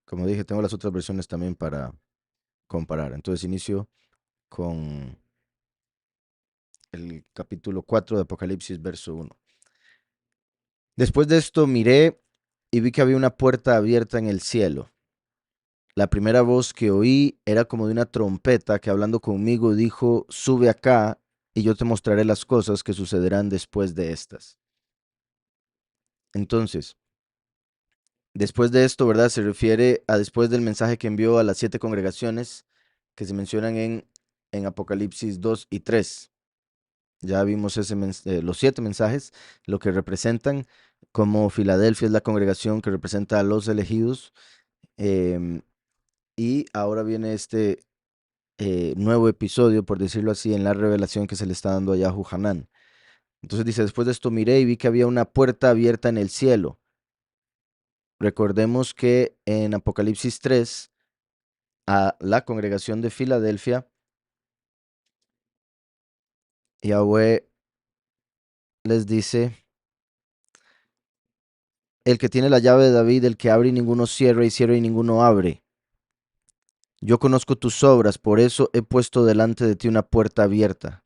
como dije, tengo las otras versiones también para comparar. Entonces inicio con el capítulo 4 de Apocalipsis, verso 1. Después de esto miré y vi que había una puerta abierta en el cielo. La primera voz que oí era como de una trompeta que hablando conmigo dijo, sube acá y yo te mostraré las cosas que sucederán después de estas. Entonces, después de esto, ¿verdad? Se refiere a después del mensaje que envió a las 7 congregaciones que se mencionan en Apocalipsis 2 y 3. Ya vimos los 7 mensajes, lo que representan, como Filadelfia es la congregación que representa a los elegidos. em, y ahora viene este nuevo episodio, por decirlo así, en la revelación que se le está dando a Yahu Hanán. Entonces dice, después de esto miré y vi que había una puerta abierta en el cielo. Recordemos que en Apocalipsis 3, a la congregación de Filadelfia, Yahweh les dice, el que tiene la llave de David, el que abre y ninguno cierra, y cierra y ninguno abre. Yo conozco tus obras, por eso he puesto delante de ti una puerta abierta,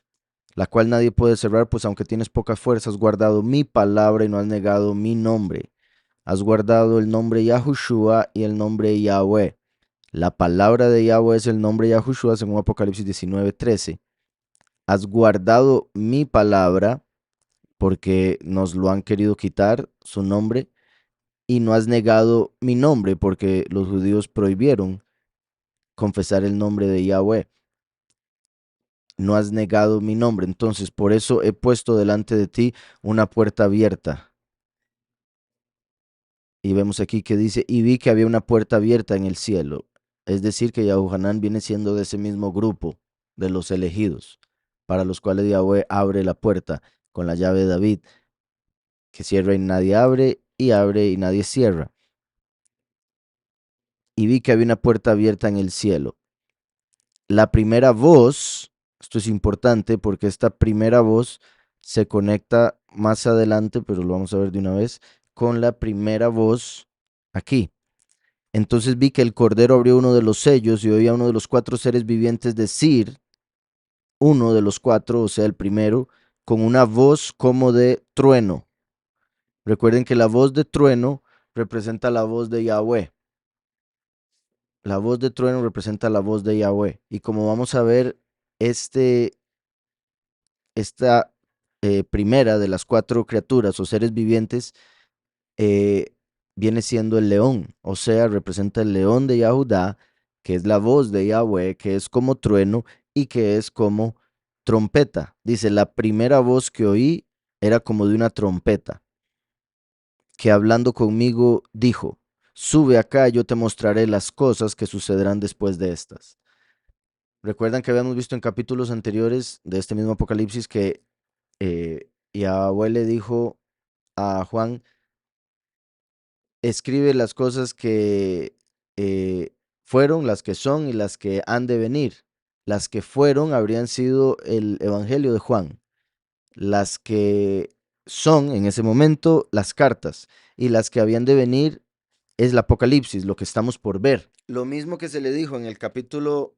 la cual nadie puede cerrar, pues aunque tienes poca fuerza, has guardado mi palabra y no has negado mi nombre. Has guardado el nombre Yahushua y el nombre Yahweh. La palabra de Yahweh es el nombre Yahushua, según Apocalipsis 19:13. Has guardado mi palabra porque nos lo han querido quitar, su nombre, y no has negado mi nombre porque los judíos prohibieron confesar el nombre de Yahweh. No has negado mi nombre, entonces por eso he puesto delante de ti una puerta abierta. Y vemos aquí que dice, y vi que había una puerta abierta en el cielo. Es decir, que Yahuhanán viene siendo de ese mismo grupo de los elegidos, para los cuales Yahweh abre la puerta con la llave de David, que cierra y nadie abre y nadie cierra. Y vi que había una puerta abierta en el cielo. La primera voz, esto es importante porque esta primera voz se conecta más adelante, pero lo vamos a ver de una vez, con la primera voz aquí. Entonces vi que el Cordero abrió uno de los sellos y oía a uno de los 4 seres vivientes decir, uno de los 4, o sea, el primero, con una voz como de trueno. Recuerden que la voz de trueno representa la voz de Yahweh. La voz de trueno representa la voz de Yahweh. Y como vamos a ver, este, esta primera de las 4 criaturas o seres vivientes eh, viene siendo el león, o sea, representa el león de Yahudá, que es la voz de Yahweh, que es como trueno y que es como trompeta. Dice, la primera voz que oí era como de una trompeta, que hablando conmigo dijo, sube acá, yo te mostraré las cosas que sucederán después de estas. Recuerdan que habíamos visto en capítulos anteriores de este mismo Apocalipsis que Yahweh le dijo a Juan, escribe las cosas que eh, fueron, las que son y las que han de venir. Las que fueron habrían sido el Evangelio de Juan. Las que son en ese momento las cartas. Y las que habían de venir es el Apocalipsis, lo que estamos por ver. Lo mismo que se le dijo en el capítulo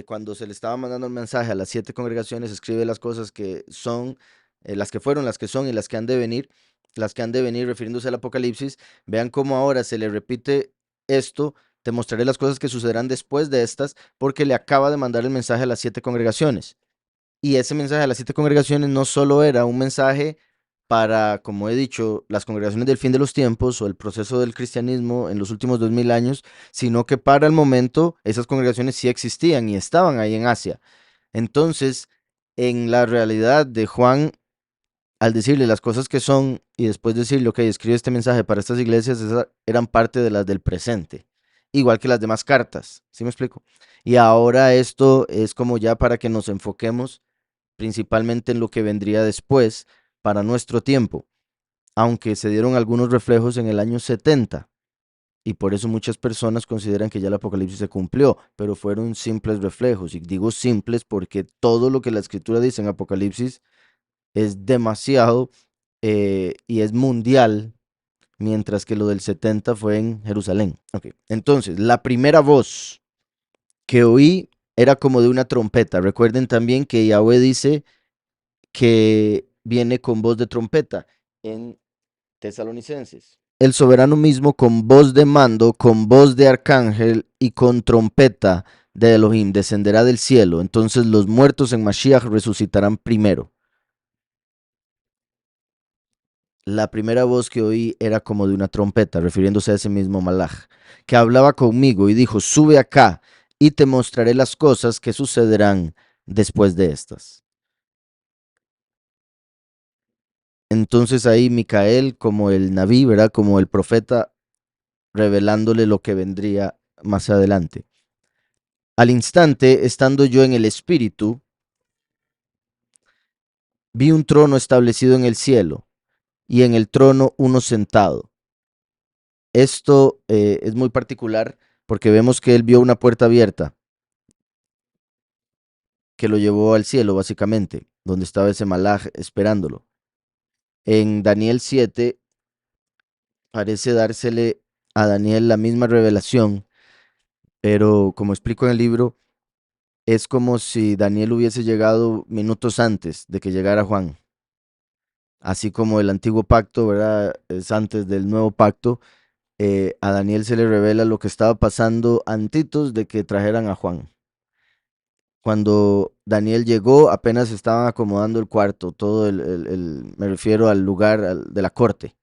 cuando se le estaba mandando el mensaje a las 7 congregaciones, escribe las cosas que son, las que fueron, las que son y las que han de venir refiriéndose al Apocalipsis. Vean cómo ahora se le repite esto, te mostraré las cosas que sucederán después de estas, porque le acaba de mandar el mensaje a las 7 congregaciones. Y ese mensaje a las 7 congregaciones no solo era un mensaje para, como he dicho, las congregaciones del fin de los tiempos o el proceso del cristianismo en los últimos 2000 años, sino que para el momento esas congregaciones sí existían y estaban ahí en Asia. Entonces, en la realidad de Juan, al decirle las cosas que son y después decirle, ok, escribe este mensaje para estas iglesias, esas eran parte de las del presente, igual que las demás cartas, ¿sí me explico? Y ahora esto es como ya para que nos enfoquemos principalmente en lo que vendría después para nuestro tiempo, aunque se dieron algunos reflejos en el año 70 y por eso muchas personas consideran que ya el Apocalipsis se cumplió, pero fueron simples reflejos. Y digo simples porque todo lo que la escritura dice en Apocalipsis es demasiado y es mundial mientras que lo del 70 fue en Jerusalén. Okay. Entonces, la primera voz que oí era como de una trompeta. Recuerden también que Yahweh dice que viene con voz de trompeta en Tesalonicenses. El soberano mismo con voz de mando, con voz de arcángel y con trompeta de Elohim descenderá del cielo. Entonces los muertos en Mashiach resucitarán primero. La primera voz que oí era como de una trompeta, refiriéndose a ese mismo Malach, que hablaba conmigo y dijo, sube acá y te mostraré las cosas que sucederán después de estas. Entonces ahí Micael, como el Naví, ¿verdad? Como el profeta, revelándole lo que vendría más adelante. Al instante, estando yo en el espíritu, vi un trono establecido en el cielo y en el trono uno sentado. Esto es muy particular porque vemos que él vio una puerta abierta que lo llevó al cielo, básicamente, donde estaba ese malaj esperándolo. En Daniel 7 parece dársele a Daniel la misma revelación, pero como explico en el libro, es como si Daniel hubiese llegado minutos antes de que llegara Juan. Así como el antiguo pacto, ¿verdad? Es antes del nuevo pacto, a Daniel se le revela lo que estaba pasando antitos de que trajeran a Juan. Cuando Daniel llegó, apenas estaban acomodando el cuarto, todo me refiero al lugar de la corte.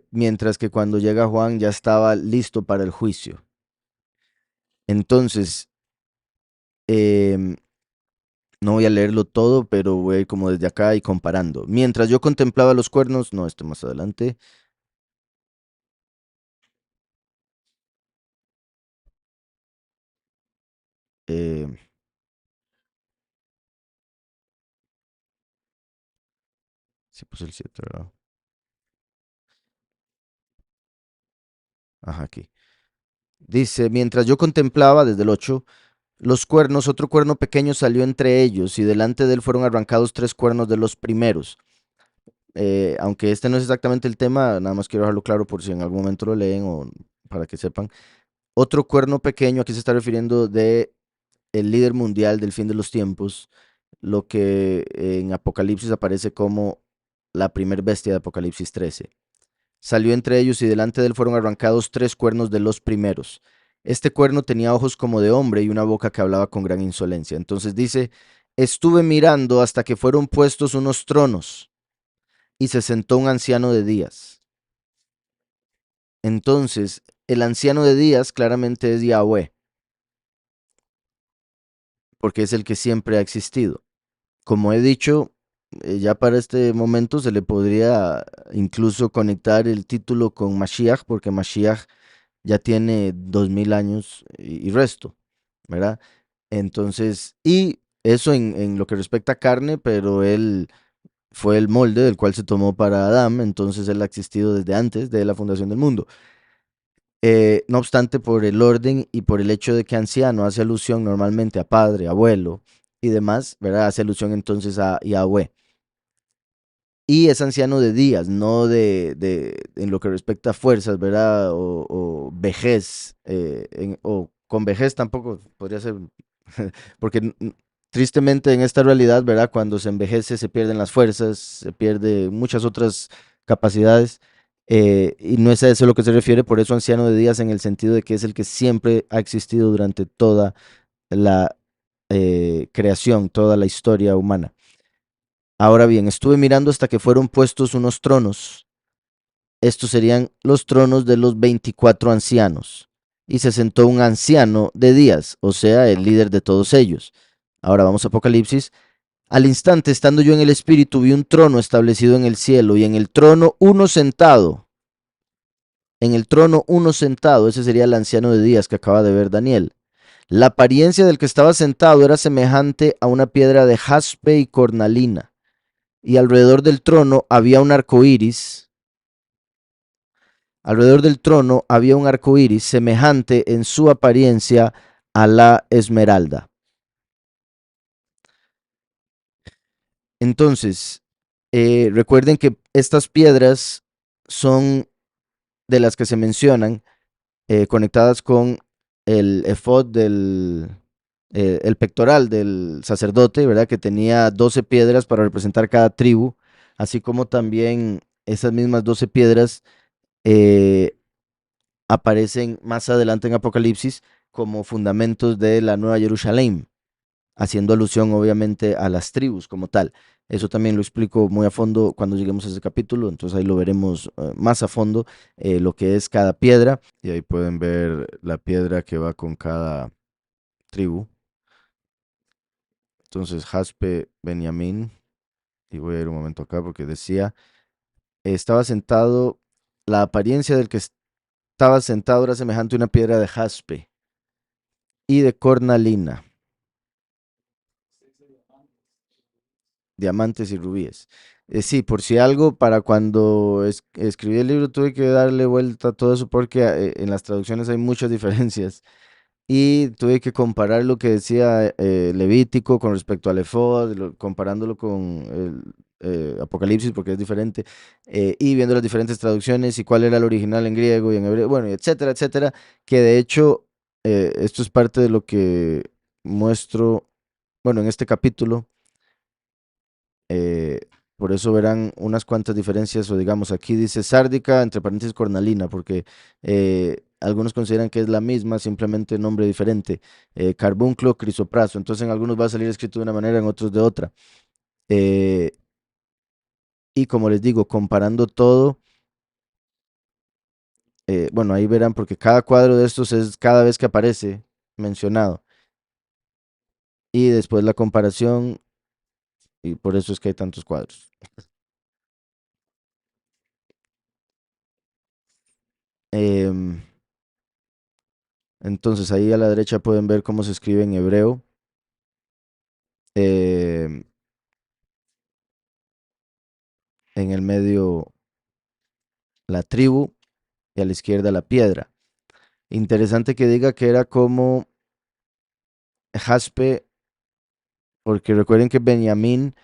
Mientras que cuando llega Juan ya estaba listo para el juicio. Entonces, em, no voy a leerlo todo, pero voy a ir como desde acá y comparando. Mientras yo contemplaba los cuernos, no, esto más adelante. eh, sí puse el 7, ¿verdad? Ajá, aquí. Dice, mientras yo contemplaba, desde el 8, los cuernos, otro cuerno pequeño salió entre ellos, y delante de él fueron arrancados tres cuernos de los primeros. Aunque este no es exactamente el tema, nada más quiero dejarlo claro por si en algún momento lo leen o para que sepan. Otro cuerno pequeño, aquí se está refiriendo de el líder mundial del fin de los tiempos, lo que en Apocalipsis aparece como la primer bestia de Apocalipsis 13. Salió entre ellos y delante de él fueron arrancados tres cuernos de los primeros. Este cuerno tenía ojos como de hombre y una boca que hablaba con gran insolencia. Entonces dice, estuve mirando hasta que fueron puestos unos tronos y se sentó un anciano de días. Entonces, el anciano de días claramente es Yahweh, porque es el que siempre ha existido. Como he dicho, ya para este momento se le podría incluso conectar el título con Mashiach, porque Mashiach ya tiene 2000 años y resto, ¿verdad? Entonces, y eso en lo que respecta a carne, pero él fue el molde del cual se tomó para Adán, entonces él ha existido desde antes de la fundación del mundo. No obstante, por el orden y por el hecho de que anciano hace alusión normalmente a padre, abuelo y demás, ¿verdad? Hace alusión entonces a Yahweh. Y es anciano de días, no en lo que respecta a fuerzas, ¿verdad? O vejez, o con vejez tampoco podría ser, porque tristemente en esta realidad, ¿verdad? Cuando se envejece se pierden las fuerzas, se pierde muchas otras capacidades, y no es a eso a lo que se refiere, por eso anciano de días en el sentido de que es el que siempre ha existido durante toda la creación, toda la historia humana. Ahora bien, estuve mirando hasta que fueron puestos unos tronos. Estos serían los tronos de los 24 ancianos. Y se sentó un anciano de días, o sea, el líder de todos ellos. Ahora vamos a Apocalipsis. Al instante, estando yo en el espíritu, vi un trono establecido en el cielo y en el trono uno sentado. En el trono uno sentado, ese sería el anciano de días que acaba de ver Daniel. La apariencia del que estaba sentado era semejante a una piedra de jaspe y cornalina, y alrededor del trono había un arco iris. Alrededor del trono había un arco iris semejante en su apariencia a la esmeralda. Entonces, recuerden que estas piedras son de las que se mencionan conectadas con el efod el pectoral del sacerdote, ¿verdad? Que tenía 12 piedras para representar cada tribu, así como también esas mismas 12 piedras eh, aparecen más adelante en Apocalipsis como fundamentos de la Nueva Jerusalén, haciendo alusión obviamente a las tribus como tal. Eso también lo explico muy a fondo cuando lleguemos a ese capítulo, entonces ahí lo veremos más a fondo, lo que es cada piedra. Y ahí pueden ver la piedra que va con cada tribu. Entonces, Jaspe, Benjamín, y voy a ir un momento acá porque decía, estaba sentado, la apariencia del que estaba sentado era semejante a una piedra de jaspe y de cornalina, diamantes y rubíes. Sí, por si algo, para cuando escribí el libro tuve que darle vuelta a todo eso porque en las traducciones hay muchas diferencias y tuve que comparar lo que decía Levítico con respecto al Efod, comparándolo con el Apocalipsis porque es diferente, y viendo las diferentes traducciones y cuál era el original en griego y en hebreo, bueno, etcétera, etcétera, que de hecho esto es parte de lo que muestro, bueno, en este capítulo. eh, por eso verán unas cuantas diferencias, o digamos, aquí dice sárdica, entre paréntesis cornalina, porque algunos consideran que es la misma, simplemente nombre diferente. Carbunclo, crisopraso. Entonces en algunos va a salir escrito de una manera, en otros de otra. Eh, y como les digo, comparando todo, bueno, ahí verán, porque cada cuadro de estos es cada vez que aparece mencionado. Y después la comparación, y por eso es que hay tantos cuadros. Em, entonces ahí a la derecha pueden ver cómo se escribe en hebreo. em, en el medio la tribu y a la izquierda la piedra. Interesante que diga que era como jaspe, porque recuerden que Benjamín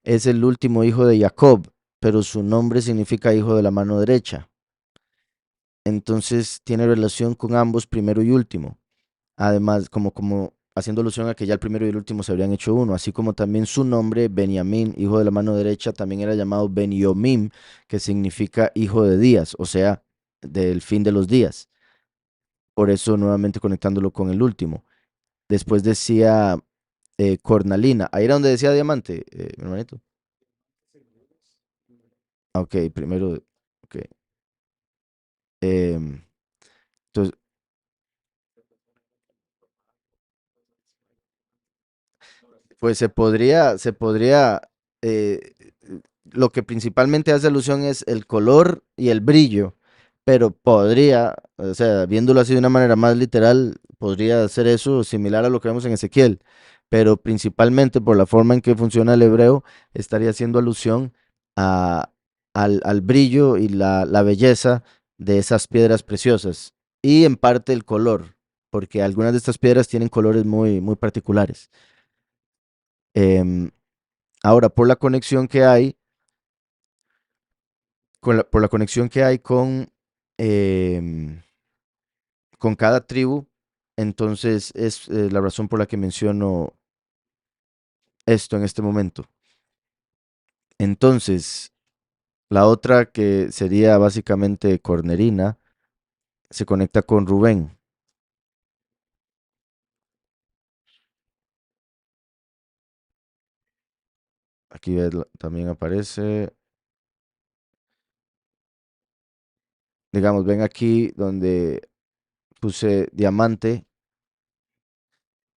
es el último hijo de Jacob, pero su nombre significa hijo de la mano derecha. Entonces tiene relación con ambos, primero y último. Además, como haciendo alusión a que ya el primero y el último se habrían hecho uno, así como también su nombre, Benjamín, hijo de la mano derecha, también era llamado Benjomim, que significa hijo de días, o sea, del fin de los días. Por eso nuevamente conectándolo con el último. Después decía cornalina, ahí era donde decía diamante, mi hermanito. Ok, primero, ok. em, entonces, pues eh, lo que principalmente hace alusión es el color y el brillo, pero podría, o sea, viéndolo así de una manera más literal, podría ser eso similar a lo que vemos en Ezequiel, pero principalmente por la forma en que funciona el hebreo, estaría haciendo alusión a, al brillo y la belleza de esas piedras preciosas y en parte el color, porque algunas de estas piedras tienen colores muy, muy particulares. Em, Ahora, por la conexión que hay, por la conexión que hay em, con cada tribu, entonces es la razón por la que menciono esto en este momento. Entonces, la otra que sería básicamente cornerina, se conecta con Rubén. Aquí también aparece, digamos, ven aquí donde puse diamante,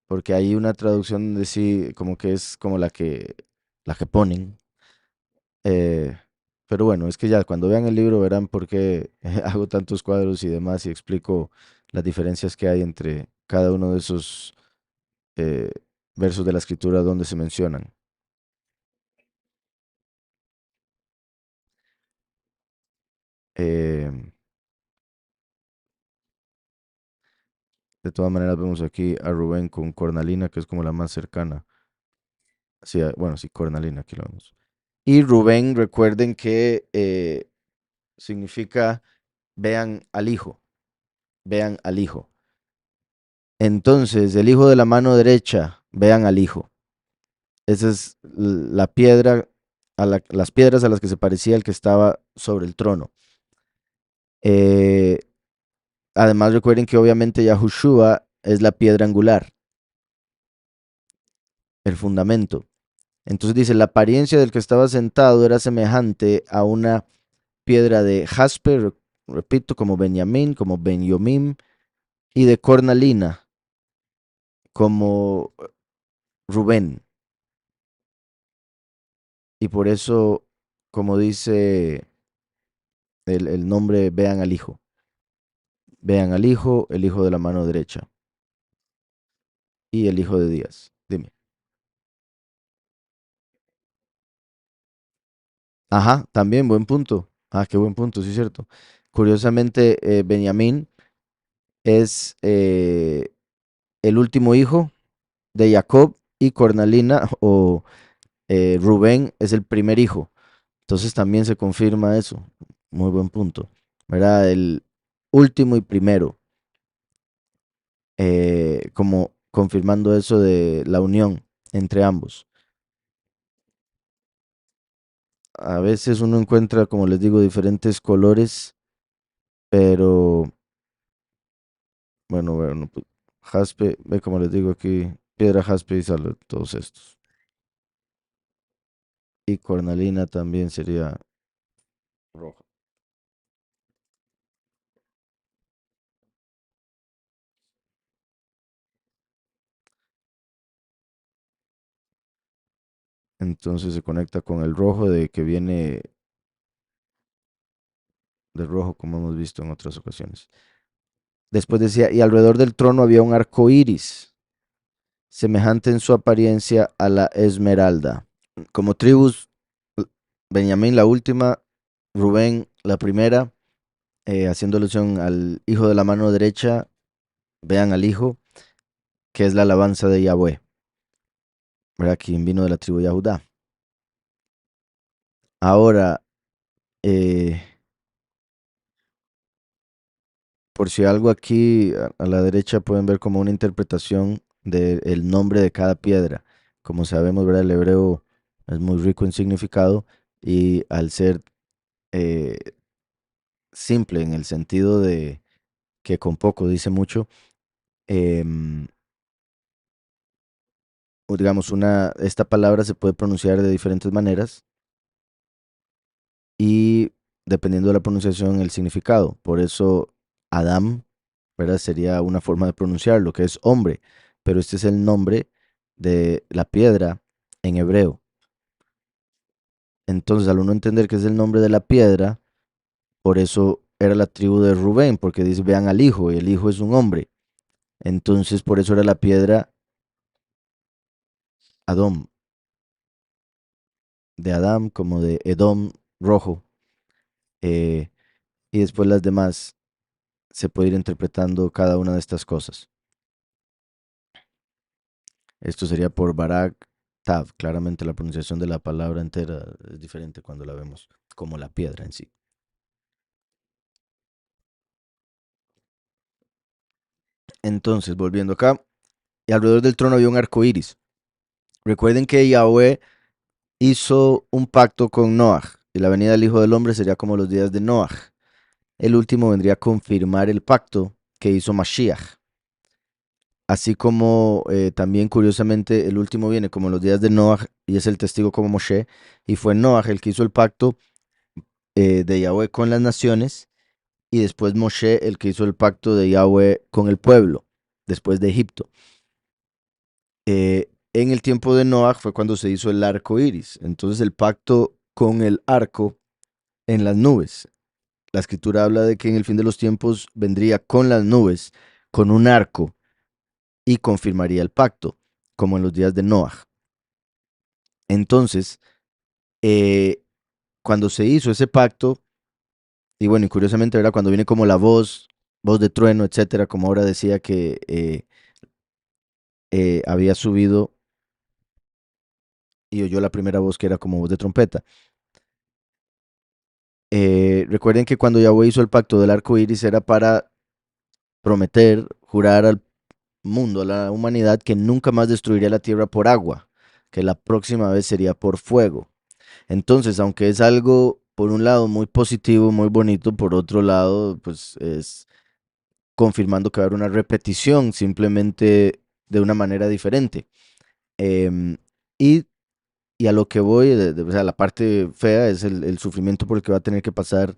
porque hay una traducción donde sí, como que es como la que ponen. Eh, pero bueno, es que ya cuando vean el libro verán por qué hago tantos cuadros y demás y explico las diferencias que hay entre cada uno de esos eh, versos de la escritura donde se mencionan. Eh, de todas maneras vemos aquí a Rubén con Cornalina, que es como la más cercana. Sí, bueno, sí, Cornalina, aquí lo vemos. Y Rubén, recuerden que significa vean al Hijo, vean al Hijo. Entonces, el Hijo de la mano derecha, vean al Hijo. Esa es la piedra, las piedras a las que se parecía el que estaba sobre el trono. Eh, Además, recuerden que obviamente Yahushua es la piedra angular, el fundamento. Entonces dice, la apariencia del que estaba sentado era semejante a una piedra de jaspe, repito, como Benjamín, como Benjomín, y de cornalina, como Rubén. Y por eso, como dice el nombre, vean al Hijo. Vean al Hijo, el Hijo de la mano derecha, y el Hijo de Díaz. Dime. Ajá, también buen punto. Ah, qué buen punto, sí es cierto. Curiosamente, Benjamín es el último hijo de Jacob y Cornalina o Rubén es el primer hijo. Entonces también se confirma eso. Muy buen punto. ¿Verdad? El último y primero, como confirmando eso de la unión entre ambos. A veces uno encuentra, como les digo, diferentes colores, pero bueno, pues, jaspe, ve como les digo aquí, piedra jaspe y sale todos estos. Y cornalina también sería roja. Entonces se conecta con el rojo de que viene del rojo, como hemos visto en otras ocasiones. Después decía, y alrededor del trono había un arco iris, semejante en su apariencia a la esmeralda. Como tribus, Benjamín la última, Rubén la primera, haciendo alusión al hijo de la mano derecha, vean al hijo, que es la alabanza de Yahweh, ¿verdad? Quien vino de la tribu de Judá. Ahora, eh, por si algo aquí a la derecha pueden ver como una interpretación del nombre de cada piedra. Como sabemos, ¿verdad? El hebreo es muy rico en significado y al ser eh, simple en el sentido de que con poco dice mucho, em, o digamos, esta palabra se puede pronunciar de diferentes maneras y dependiendo de la pronunciación, el significado. Por eso, Adam, ¿verdad? Sería una forma de pronunciarlo, que es hombre, pero este es el nombre de la piedra en hebreo. Entonces, al uno entender que es el nombre de la piedra, por eso era la tribu de Rubén, porque dice, vean al hijo, y el hijo es un hombre. Entonces, por eso era la piedra Adom, de Adam como de Edom rojo. eh, y después las demás se puede ir interpretando cada una de estas cosas. Esto sería por Barak Tav. Claramente la pronunciación de la palabra entera es diferente cuando la vemos como la piedra en sí. Entonces, volviendo acá, y alrededor del trono había un arco iris. Recuerden que Yahweh hizo un pacto con Noah, y la venida del Hijo del Hombre sería como los días de Noah. El último vendría a confirmar el pacto que hizo Mashiach. Así como también curiosamente el último viene como los días de Noah y es el testigo como Moshe, y fue Noah el que hizo el pacto de Yahweh con las naciones, y después Moshe el que hizo el pacto de Yahweh con el pueblo, después de Egipto. En el tiempo de Noah fue cuando se hizo el arco iris, entonces el pacto con el arco en las nubes. La escritura habla de que en el fin de los tiempos vendría con las nubes, con un arco, y confirmaría el pacto, como en los días de Noah. Entonces, eh, cuando se hizo ese pacto, y bueno, y curiosamente, ¿verdad? Cuando viene como la voz de trueno, etcétera, como ahora decía que había subido y oyó la primera voz que era como voz de trompeta. Recuerden que cuando Yahweh hizo el pacto del arco iris era para prometer, jurar al mundo, a la humanidad, que nunca más destruiría la tierra por agua, que la próxima vez sería por fuego. Entonces, aunque es algo, por un lado, muy positivo, muy bonito, por otro lado, pues es confirmando que va a haber una repetición, simplemente de una manera diferente. Em, y, y a lo que voy, o sea, la parte fea es el sufrimiento por el que va a tener que pasar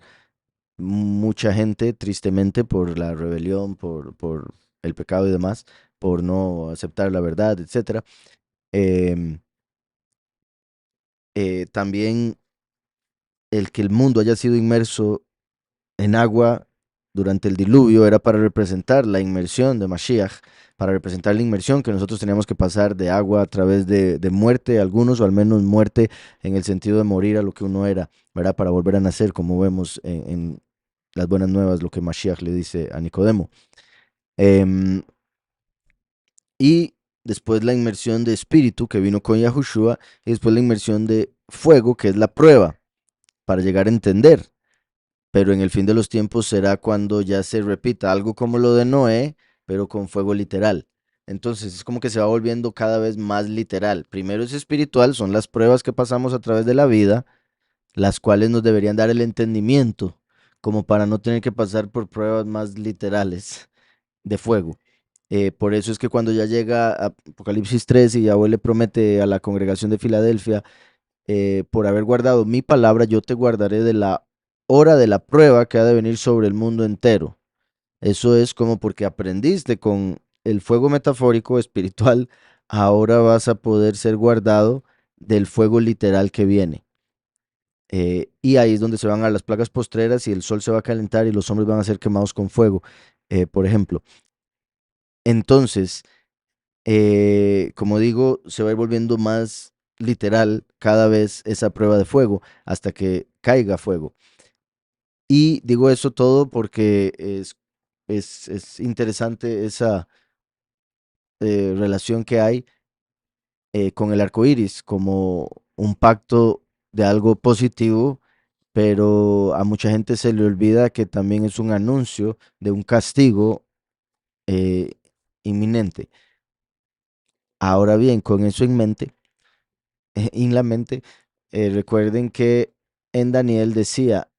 mucha gente, tristemente, por la rebelión, por el pecado y demás, por no aceptar la verdad, etcétera. Em, También el que el mundo haya sido inmerso en agua durante el diluvio era para representar la inmersión de Mashiach, para representar la inmersión que nosotros teníamos que pasar de agua a través de muerte, algunos, o al menos muerte en el sentido de morir a lo que uno era, ¿verdad? Para volver a nacer, como vemos en las buenas nuevas, lo que Mashiach le dice a Nicodemo. Em, y después la inmersión de espíritu que vino con Yahushua, y después la inmersión de fuego, que es la prueba, para llegar a entender. Pero en el fin de los tiempos será cuando ya se repita algo como lo de Noé, pero con fuego literal. Entonces es como que se va volviendo cada vez más literal. Primero es espiritual, son las pruebas que pasamos a través de la vida, las cuales nos deberían dar el entendimiento, como para no tener que pasar por pruebas más literales de fuego. Por eso es que cuando ya llega a Apocalipsis 3 y Yahweh le promete a la congregación de Filadelfia, por haber guardado mi palabra, yo te guardaré de la hora de la prueba que ha de venir sobre el mundo entero. Eso es como porque aprendiste con el fuego metafórico espiritual, ahora vas a poder ser guardado del fuego literal que viene. Y ahí es donde se van a las plagas postreras y el sol se va a calentar y los hombres van a ser quemados con fuego, por ejemplo. Entonces, como digo, se va a ir volviendo más literal cada vez esa prueba de fuego hasta que caiga fuego. Y digo eso todo porque es interesante esa relación que hay con el arco iris como un pacto de algo positivo, pero a mucha gente se le olvida que también es un anuncio de un castigo eh, inminente. Ahora bien, con eso en mente, en la mente, recuerden que en Daniel decía,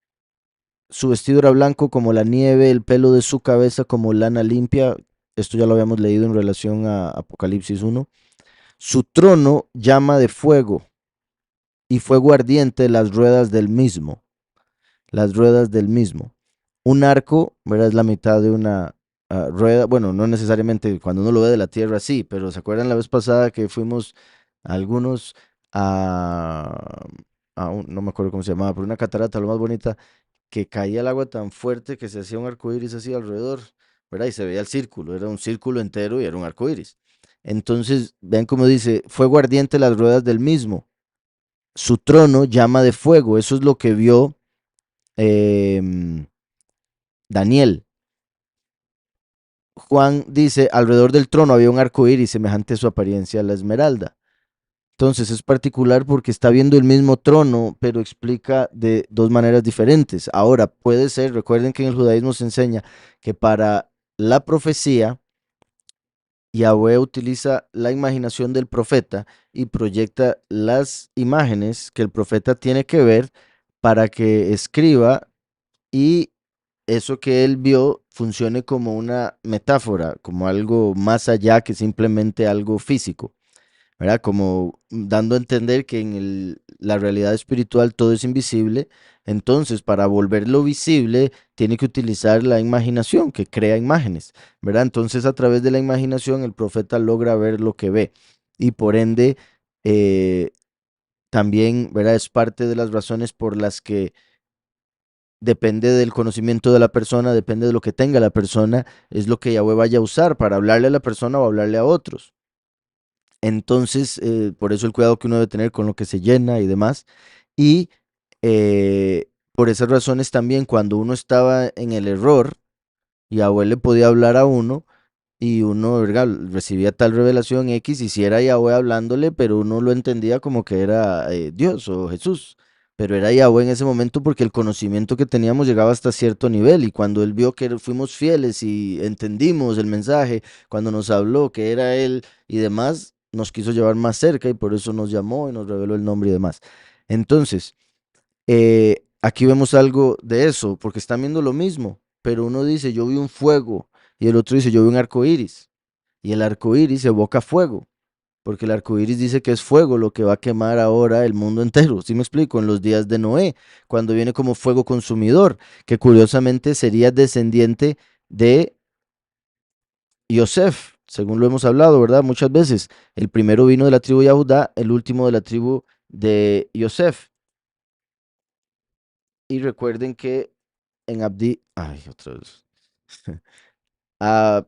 su vestido era blanco como la nieve, el pelo de su cabeza como lana limpia. Esto ya lo habíamos leído en relación a Apocalipsis 1. Su trono llama de fuego y fuego ardiente las ruedas del mismo. Las ruedas del mismo. Un arco, ¿verdad? Es la mitad de una rueda. Bueno, no necesariamente cuando uno lo ve de la tierra, sí, pero ¿se acuerdan la vez pasada que fuimos algunos a, no me acuerdo cómo se llamaba, pero una catarata, lo más bonita, que caía el agua tan fuerte que se hacía un arco iris así alrededor, ¿verdad? Y se veía el círculo, era un círculo entero y era un arco iris. Entonces, vean cómo dice, fuego ardiente las ruedas del mismo, su trono llama de fuego, eso es lo que vio em, Daniel. Juan dice, alrededor del trono había un arco iris semejante a su apariencia a la esmeralda. Entonces es particular porque está viendo el mismo trono, pero explica de dos maneras diferentes. Ahora, puede ser, recuerden que en el judaísmo se enseña que para la profecía, Yahweh utiliza la imaginación del profeta y proyecta las imágenes que el profeta tiene que ver para que escriba y eso que él vio funcione como una metáfora, como algo más allá que simplemente algo físico. ¿Verdad? Como dando a entender que en la realidad espiritual todo es invisible, entonces para volverlo visible tiene que utilizar la imaginación, que crea imágenes, ¿verdad? Entonces a través de la imaginación el profeta logra ver lo que ve y por ende eh, también, ¿verdad? Es parte de las razones por las que depende del conocimiento de la persona, depende de lo que tenga la persona, es lo que Yahweh vaya a usar para hablarle a la persona o hablarle a otros. Entonces, por eso el cuidado que uno debe tener con lo que se llena y demás. Y por esas razones también, cuando uno estaba en el error, Yahweh le podía hablar a uno y uno, ¿verdad? Recibía tal revelación X y si era Yahweh hablándole, pero uno lo entendía como que era Dios o Jesús. pero era Yahweh en ese momento porque el conocimiento que teníamos llegaba hasta cierto nivel y cuando él vio que fuimos fieles y entendimos el mensaje, cuando nos habló que era él y demás, nos quiso llevar más cerca y por eso nos llamó y nos reveló el nombre y demás. Entonces, aquí vemos algo de eso, porque están viendo lo mismo, pero uno dice, yo vi un fuego y el otro dice, yo vi un arco iris y el arco iris evoca fuego. Porque el arco iris dice que es fuego lo que va a quemar ahora el mundo entero. ¿Sí me explico? En los días de Noé, cuando viene como fuego consumidor, que curiosamente sería descendiente de Yosef, según lo hemos hablado, ¿verdad? Muchas veces. El primero vino de la tribu de Judá, el último de la tribu de Yosef. Y recuerden que en ay, otra vez. A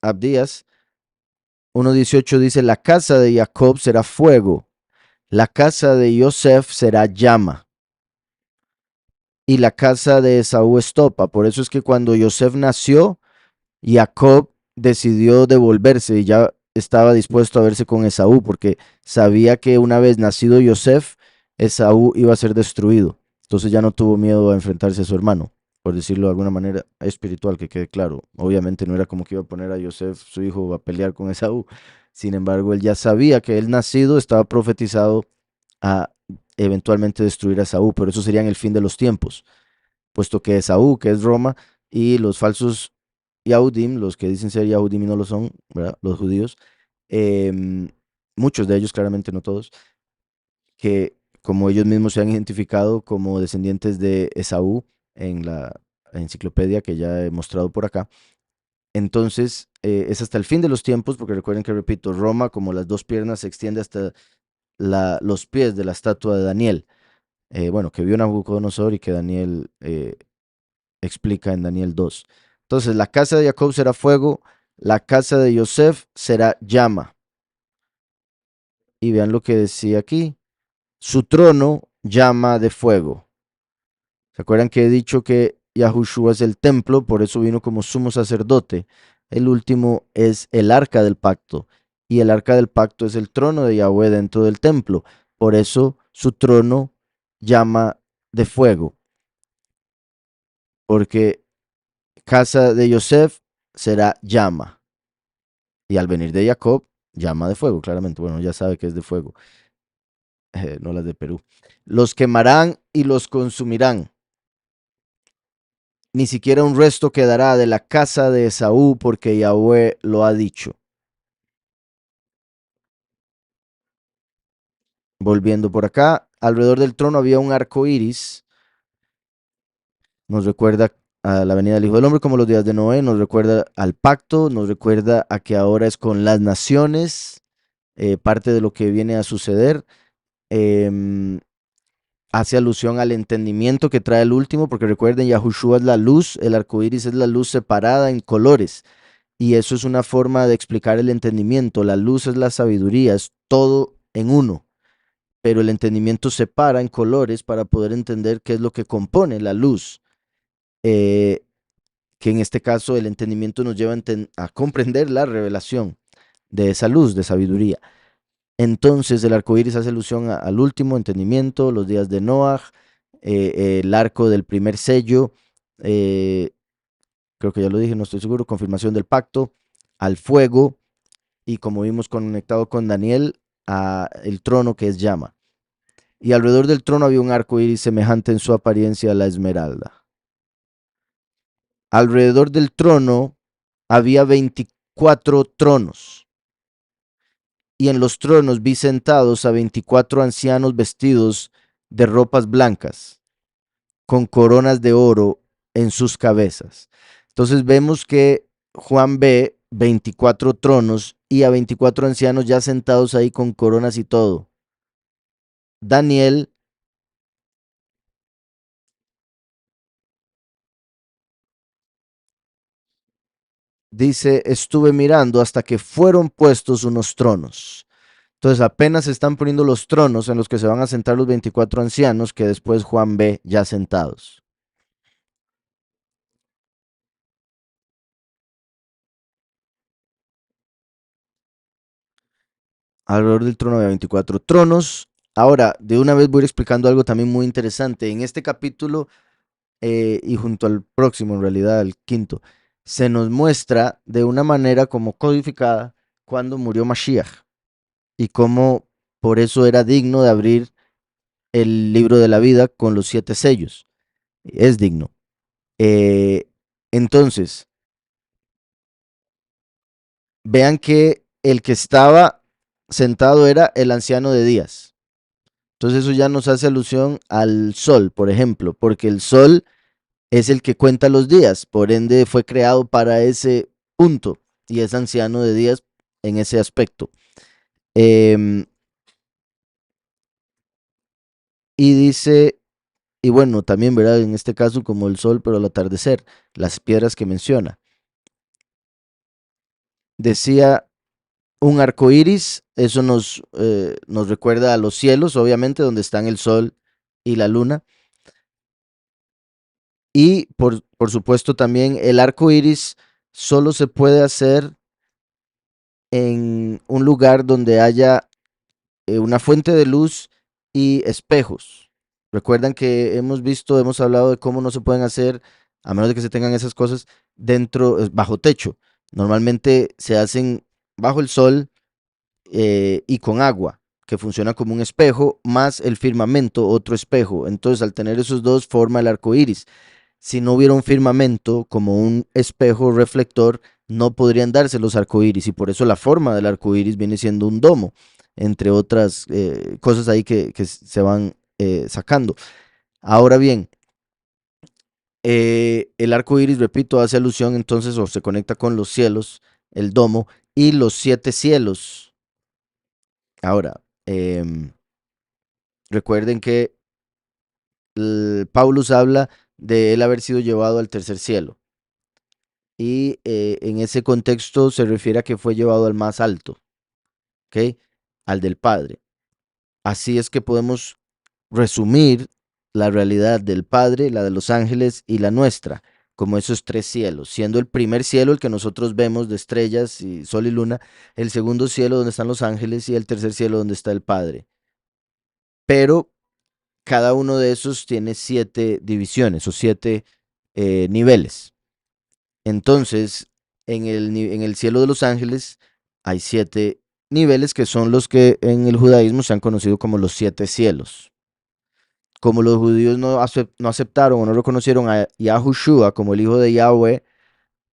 Abdías 1:18 dice, la casa de Jacob será fuego, la casa de Yosef será llama y la casa de Esaú estopa. Por eso es que cuando Yosef nació, Jacob decidió devolverse y ya estaba dispuesto a verse con Esaú, porque sabía que una vez nacido Yosef, Esaú iba a ser destruido. Entonces ya no tuvo miedo a enfrentarse a su hermano, por decirlo de alguna manera espiritual, que quede claro. Obviamente no era como que iba a poner a Yosef, su hijo, a pelear con Esaú. Sin embargo, él ya sabía que él nacido estaba profetizado a eventualmente destruir a Esaú, pero eso sería en el fin de los tiempos, puesto que Esaú, que es Roma, y los falsos Yahudim, los que dicen ser Yahudim y no lo son, ¿verdad? Los judíos, em, muchos de ellos, claramente no todos, que como ellos mismos se han identificado como descendientes de Esaú en la enciclopedia que ya he mostrado por acá, entonces es hasta el fin de los tiempos, porque recuerden que, repito, Roma, como las dos piernas, se extiende hasta los pies de la estatua de Daniel, bueno, que vio Nabucodonosor y que Daniel explica en Daniel 2. Entonces, la casa de Jacob será fuego, la casa de Yosef será llama. Y vean lo que decía aquí. Su trono llama de fuego. ¿Se acuerdan que he dicho que Yahushua es el templo? Por eso vino como sumo sacerdote. El último es el arca del pacto. Y el arca del pacto es el trono de Yahweh dentro del templo. Por eso su trono llama de fuego. Porque casa de Yosef será llama. Y al venir de Jacob, llama de fuego, claramente. Bueno, ya sabe que es de fuego, no las de Perú. Los quemarán y los consumirán. Ni siquiera un resto quedará de la casa de Esaú, porque Yahweh lo ha dicho. Volviendo por acá, alrededor del trono había un arco iris. Nos recuerda a la venida del Hijo del Hombre como los días de Noé, nos recuerda al pacto, nos recuerda a que ahora es con las naciones, parte de lo que viene a suceder. Em, Hace alusión al entendimiento que trae el último, porque recuerden, Yahushua es la luz, el arco iris es la luz separada en colores, y eso es una forma de explicar el entendimiento. La luz es la sabiduría, es todo en uno, pero el entendimiento separa en colores para poder entender qué es lo que compone la luz, eh, que en este caso el entendimiento nos lleva a comprender la revelación de esa luz de sabiduría. Entonces el arco iris hace alusión al último entendimiento, los días de Noah, el arco del primer sello, eh, creo que ya lo dije, no estoy seguro, confirmación del pacto, al fuego y como vimos conectado con Daniel, a el trono que es llama. Y alrededor del trono había un arco iris semejante en su apariencia a la esmeralda. Alrededor del trono había 24 tronos y en los tronos vi sentados a 24 ancianos vestidos de ropas blancas, con coronas de oro en sus cabezas. Entonces vemos que Juan ve 24 tronos y a 24 ancianos ya sentados ahí con coronas y todo. Daniel dice, estuve mirando hasta que fueron puestos unos tronos. Entonces apenas se están poniendo los tronos en los que se van a sentar los 24 ancianos que después Juan ve ya sentados. Alrededor del trono había 24 tronos Ahora, de una vez voy a ir explicando algo también muy interesante. En este capítulo, y junto al próximo, en realidad, el quinto, se nos muestra de una manera como codificada cuando murió Mashiach y cómo por eso era digno de abrir el libro de la vida con los siete sellos. Es digno. Eh, entonces, vean que el que estaba sentado era el anciano de días. Entonces eso ya nos hace alusión al sol, por ejemplo, porque el sol es el que cuenta los días, por ende fue creado para ese punto y es anciano de días en ese aspecto. Em, y dice, y bueno, también, ¿verdad? En este caso como el sol, pero al atardecer, las piedras que menciona. Decía un arco iris, eso nos recuerda a los cielos, obviamente, donde están el sol y la luna. Y por supuesto también el arco iris solo se puede hacer en un lugar donde haya una fuente de luz y espejos. Recuerdan que hemos visto, hemos hablado de cómo no se pueden hacer, a menos de que se tengan esas cosas, dentro, bajo techo. Normalmente se hacen bajo el sol y con agua, que funciona como un espejo, más el firmamento, otro espejo. Entonces, al tener esos dos, forma el arco iris. Si no hubiera un firmamento como un espejo reflector, no podrían darse los arcoíris y por eso la forma del arco iris viene siendo un domo, entre otras cosas ahí que se van sacando. Ahora bien, el arco iris, repito, hace alusión entonces o se conecta con los cielos, el domo y los siete cielos. Ahora, recuerden que Paulus habla de él haber sido llevado al tercer cielo. Y en ese contexto se refiere a que fue llevado al más alto, ¿ok? Al del Padre. Así es que podemos resumir la realidad del Padre, la de los ángeles y la nuestra, como esos tres cielos, siendo el primer cielo el que nosotros vemos de estrellas y sol y luna, el segundo cielo donde están los ángeles y el tercer cielo donde está el Padre. Pero cada uno de esos tiene siete divisiones o siete niveles. Entonces, en el cielo de los ángeles hay siete niveles que son los que en el judaísmo se han conocido como los siete cielos. Como los judíos no aceptaron o no reconocieron a Yahushua como el hijo de Yahweh,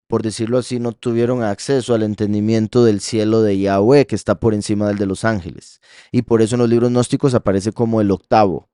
por decirlo así, no tuvieron acceso al entendimiento del cielo de Yahweh que está por encima del de los ángeles. Y por eso en los libros gnósticos aparece como el octavo.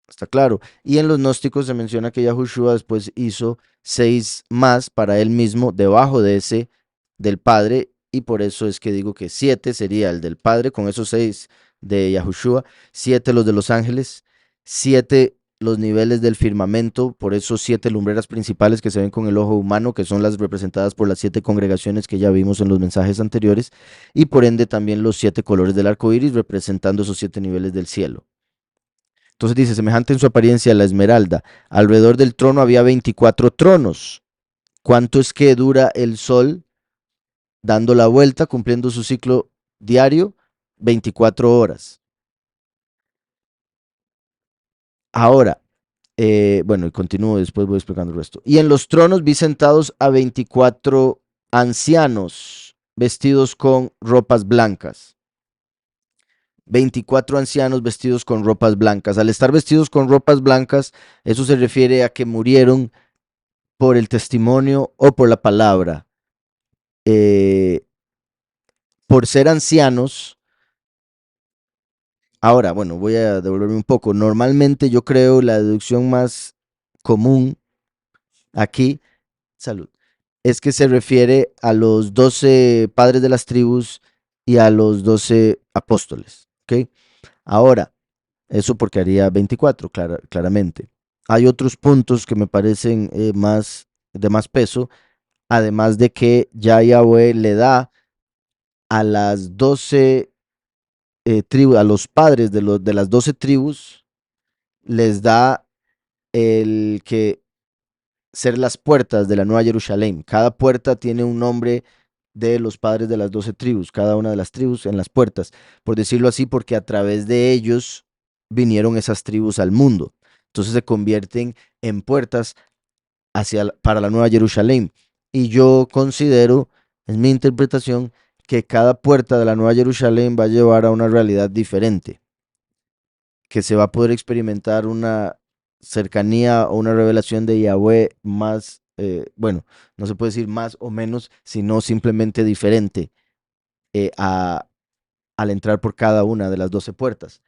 Está claro. Y en los gnósticos se menciona que Yahushua después hizo seis más para él mismo debajo de ese del Padre, y por eso es que digo que siete sería el del Padre con esos seis de Yahushua, siete los de los ángeles, siete los niveles del firmamento, por esos siete lumbreras principales que se ven con el ojo humano, que son las representadas por las siete congregaciones que ya vimos en los mensajes anteriores, y por ende también los siete colores del arco iris, representando esos siete niveles del cielo. Entonces dice, semejante en su apariencia a la esmeralda. Alrededor del trono había 24 tronos. ¿Cuánto es que dura el sol dando la vuelta, cumpliendo su ciclo diario? 24 horas. Ahora, bueno, y continúo, después voy explicando el resto. Y en los tronos vi sentados a 24 ancianos vestidos con ropas blancas. 24 ancianos vestidos con ropas blancas. Al estar vestidos con ropas blancas, eso se refiere a que murieron por el testimonio o por la palabra. Eh, por ser ancianos, ahora, bueno, voy a devolverme un poco. Normalmente yo creo la deducción más común aquí, salud, es que se refiere a los 12 padres de las tribus y a los 12 apóstoles. ¿Ok? Ahora, eso porque haría 24, claramente. Hay otros puntos que me parecen de más peso, además de que ya Yahweh le da a las 12 tribus, a los padres de las 12 tribus, les da el que ser las puertas de la Nueva Jerusalén. Cada puerta tiene un nombre de los padres de las 12 tribus, cada una de las tribus en las puertas, por decirlo así, porque a través de ellos vinieron esas tribus al mundo. Entonces se convierten en puertas para la Nueva Jerusalén. Y yo considero, es mi interpretación, que cada puerta de la Nueva Jerusalén va a llevar a una realidad diferente, que se va a poder experimentar una cercanía o una revelación de Yahweh más, bueno, no se puede decir más o menos, sino simplemente diferente eh, a- al entrar por cada una de las 12 puertas.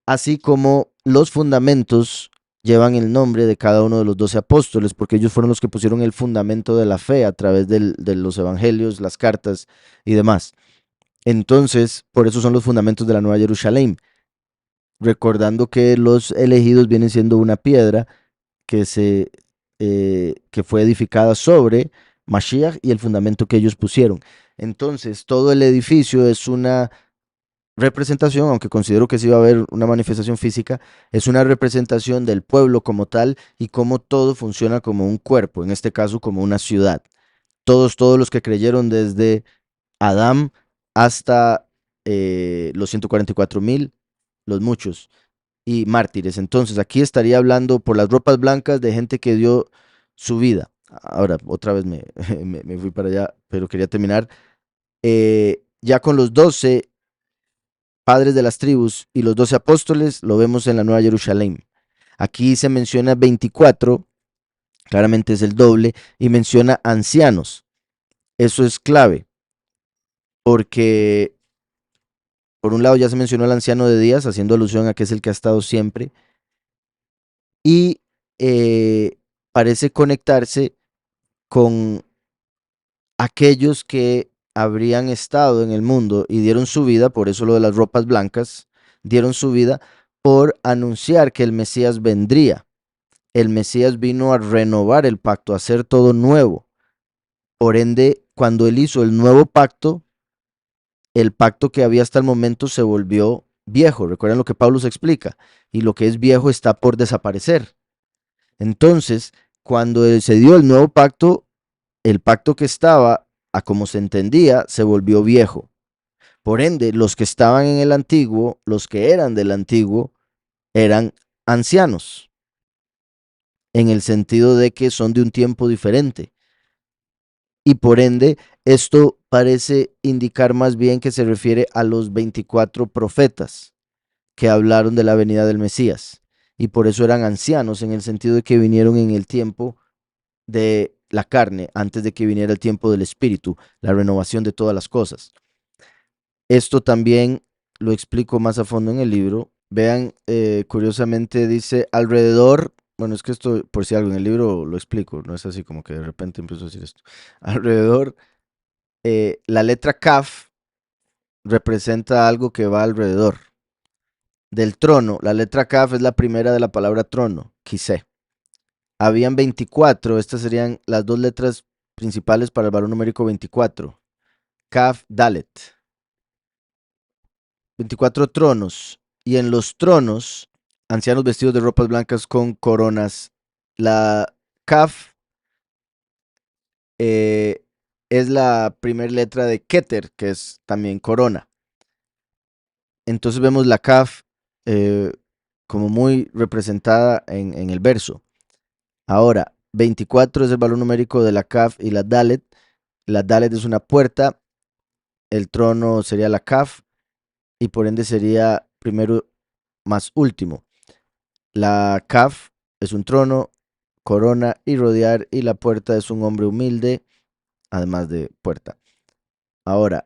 Así como los fundamentos llevan el nombre de cada uno de los 12 apóstoles, porque ellos fueron los que pusieron el fundamento de la fe a través de los evangelios, las cartas y demás. Entonces, por eso son los fundamentos de la Nueva Jerusalén, recordando que los elegidos vienen siendo una piedra que fue edificada sobre Mashiach y el fundamento que ellos pusieron. Entonces, todo el edificio es una representación, aunque considero que sí va a haber una manifestación física, es una representación del pueblo como tal y cómo todo funciona como un cuerpo, en este caso como una ciudad. Todos los que creyeron desde Adán hasta los 144,000, los muchos, y mártires. Entonces, aquí estaría hablando por las ropas blancas de gente que dio su vida. Ahora, otra vez me fui para allá, pero quería terminar. Ya con los 12 padres de las tribus y los 12 apóstoles, lo vemos en la Nueva Jerusalén. Aquí se menciona 24, claramente es el doble, y menciona ancianos. Eso es clave, porque por un lado ya se mencionó el anciano de días, haciendo alusión a que es el que ha estado siempre, y parece conectarse con aquellos que habrían estado en el mundo y dieron su vida, por eso lo de las ropas blancas, dieron su vida por anunciar que el Mesías vendría. El Mesías vino a renovar el pacto, a hacer todo nuevo. Por ende, cuando él hizo el nuevo pacto, el pacto que había hasta el momento se volvió viejo. Recuerden lo que Pablo se explica. Y lo que es viejo está por desaparecer. Entonces, cuando se dio el nuevo pacto, el pacto que estaba, a como se entendía, se volvió viejo. Por ende, los que estaban en el antiguo, los que eran del antiguo, eran ancianos, en el sentido de que son de un tiempo diferente. Y por ende, esto parece indicar más bien que se refiere a los 24 profetas que hablaron de la venida del Mesías. Y por eso eran ancianos, en el sentido de que vinieron en el tiempo de la carne, antes de que viniera el tiempo del espíritu, la renovación de todas las cosas. Esto también lo explico más a fondo en el libro. Vean, curiosamente dice alrededor, bueno, es que esto, por si algo, en el libro lo explico, no es así como que de repente empiezo a decir esto. Alrededor, la letra Kaf representa algo que va alrededor. Del trono, la letra Kaf es la primera de la palabra trono, Kiseh. Habían 24, estas serían las dos letras principales para el valor numérico 24. Kaf Dalet. 24 tronos. Y en los tronos, ancianos vestidos de ropas blancas con coronas. La Kaf eh, es la primera letra de Keter, que es también corona. Entonces vemos la Kaf eh, como muy representada en el verso. Ahora, 24 es el valor numérico de la Kaf y la Dalet. La Dalet es una puerta, el trono sería la Kaf y por ende sería primero más último. La Kaf es un trono, corona y rodear y la puerta es un hombre humilde, además de puerta. Ahora,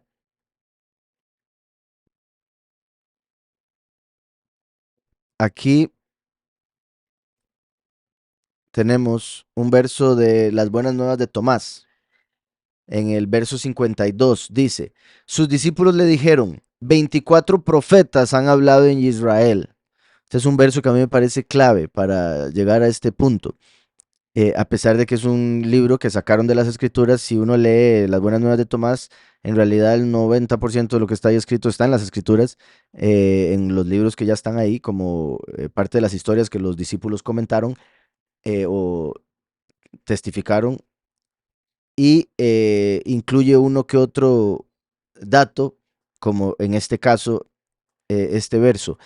aquí tenemos un verso de las buenas nuevas de Tomás. En el verso 52 dice, sus discípulos le dijeron, 24 profetas han hablado en Israel. Este es un verso que a mí me parece clave para llegar a este punto. A pesar de que es un libro que sacaron de las escrituras, si uno lee las buenas nuevas de Tomás, en realidad el 90% de lo que está ahí escrito está en las escrituras, en los libros que ya están ahí, como parte de las historias que los discípulos comentaron o testificaron y incluye uno que otro dato, como en este caso, este verso.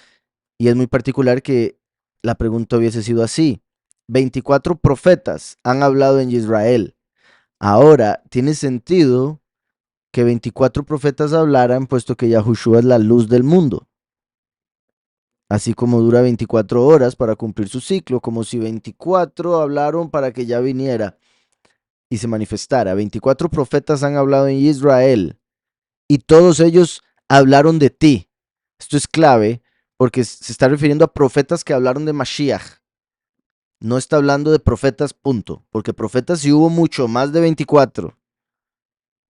Y es muy particular que la pregunta hubiese sido así. 24 profetas han hablado en Israel. Ahora, tiene sentido que 24 profetas hablaran, puesto que Yahushua es la luz del mundo. Así como dura 24 horas para cumplir su ciclo, como si 24 hablaron para que ya viniera y se manifestara. 24 profetas han hablado en Israel y todos ellos hablaron de ti. Esto es clave porque se está refiriendo a profetas que hablaron de Mashiach. No está hablando de profetas, punto. Porque profetas sí hubo mucho, más de 24.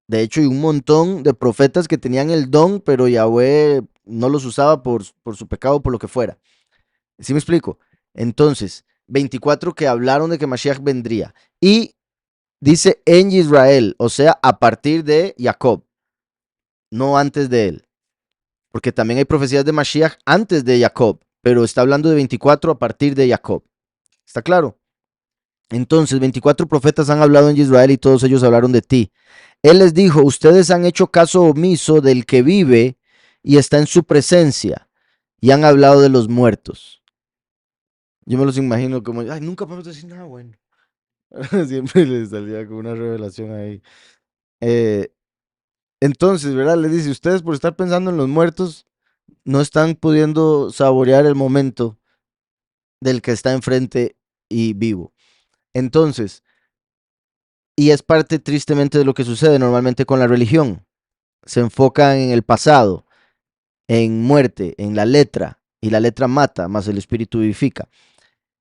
De hecho, hay un montón de profetas que tenían el don, pero Yahweh no los usaba por su pecado, por lo que fuera. ¿Sí me explico? Entonces, 24 que hablaron de que Mashiach vendría. Y dice en Israel, o sea, a partir de Jacob, no antes de él. Porque también hay profecías de Mashiach antes de Jacob, pero está hablando de 24 a partir de Jacob. ¿Está claro? Entonces, 24 profetas han hablado en Israel y todos ellos hablaron de ti. Él les dijo, ustedes han hecho caso omiso del que vive y está en su presencia y han hablado de los muertos. Yo me los imagino como, ay, nunca podemos decir nada bueno. Siempre les salía con una revelación ahí. Eh, entonces, ¿verdad? Le dice, ustedes por estar pensando en los muertos, no están pudiendo saborear el momento del que está enfrente y vivo. Entonces, y es parte tristemente de lo que sucede normalmente con la religión. Se enfocan en el pasado, en muerte, en la letra, y la letra mata, más el espíritu vivifica.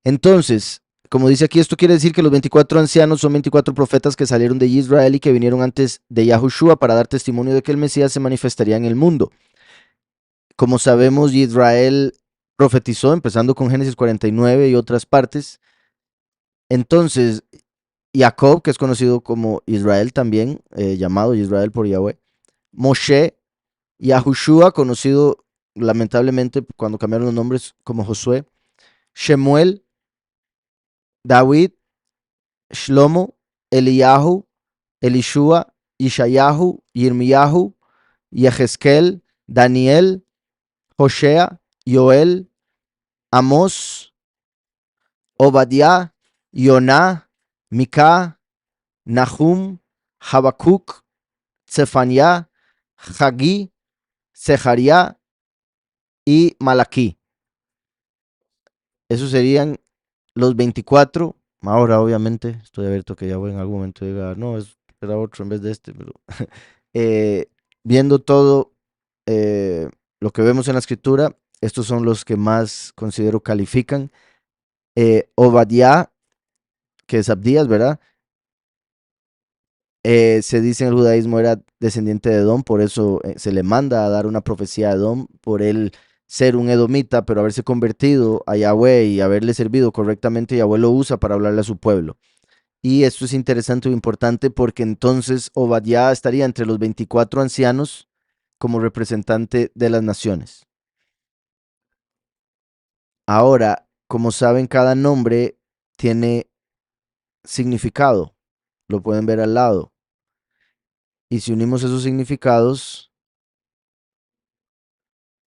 Entonces, como dice aquí, esto quiere decir que los 24 ancianos son 24 profetas que salieron de Israel y que vinieron antes de Yahushua para dar testimonio de que el Mesías se manifestaría en el mundo. Como sabemos, Israel profetizó, empezando con Génesis 49 y otras partes. Entonces, Jacob, que es conocido como Israel también, llamado Israel por Yahweh, Moshe, Yahushua, conocido lamentablemente cuando cambiaron los nombres como Josué, Shemuel, David, Shlomo, Eliyahu, Elishua, Ishayahu, Yirmiyahu, Yehezkel, Daniel, Hoshea, Joel, Amos, Obadiah, Yonah, Micah, Nahum, Habacuc, Zephaniah, Hagí, Zeharia y Malaquí. Esos serían los 24. Ahora, obviamente, estoy abierto a que ya en algún momento diga, no, era otro en vez de este, pero eh, viendo todo eh, lo que vemos en la escritura, estos son los que más considero califican. Obadiah, que es Abdías, ¿verdad? Se dice en el judaísmo era descendiente de Edom, por eso se le manda a dar una profecía a Edom, por él ser un edomita, pero haberse convertido a Yahweh y haberle servido correctamente, Yahweh lo usa para hablarle a su pueblo. Y esto es interesante o importante porque entonces Obadiah estaría entre los 24 ancianos como representante de las naciones. Ahora, como saben, cada nombre tiene significado, lo pueden ver al lado. Y si unimos esos significados,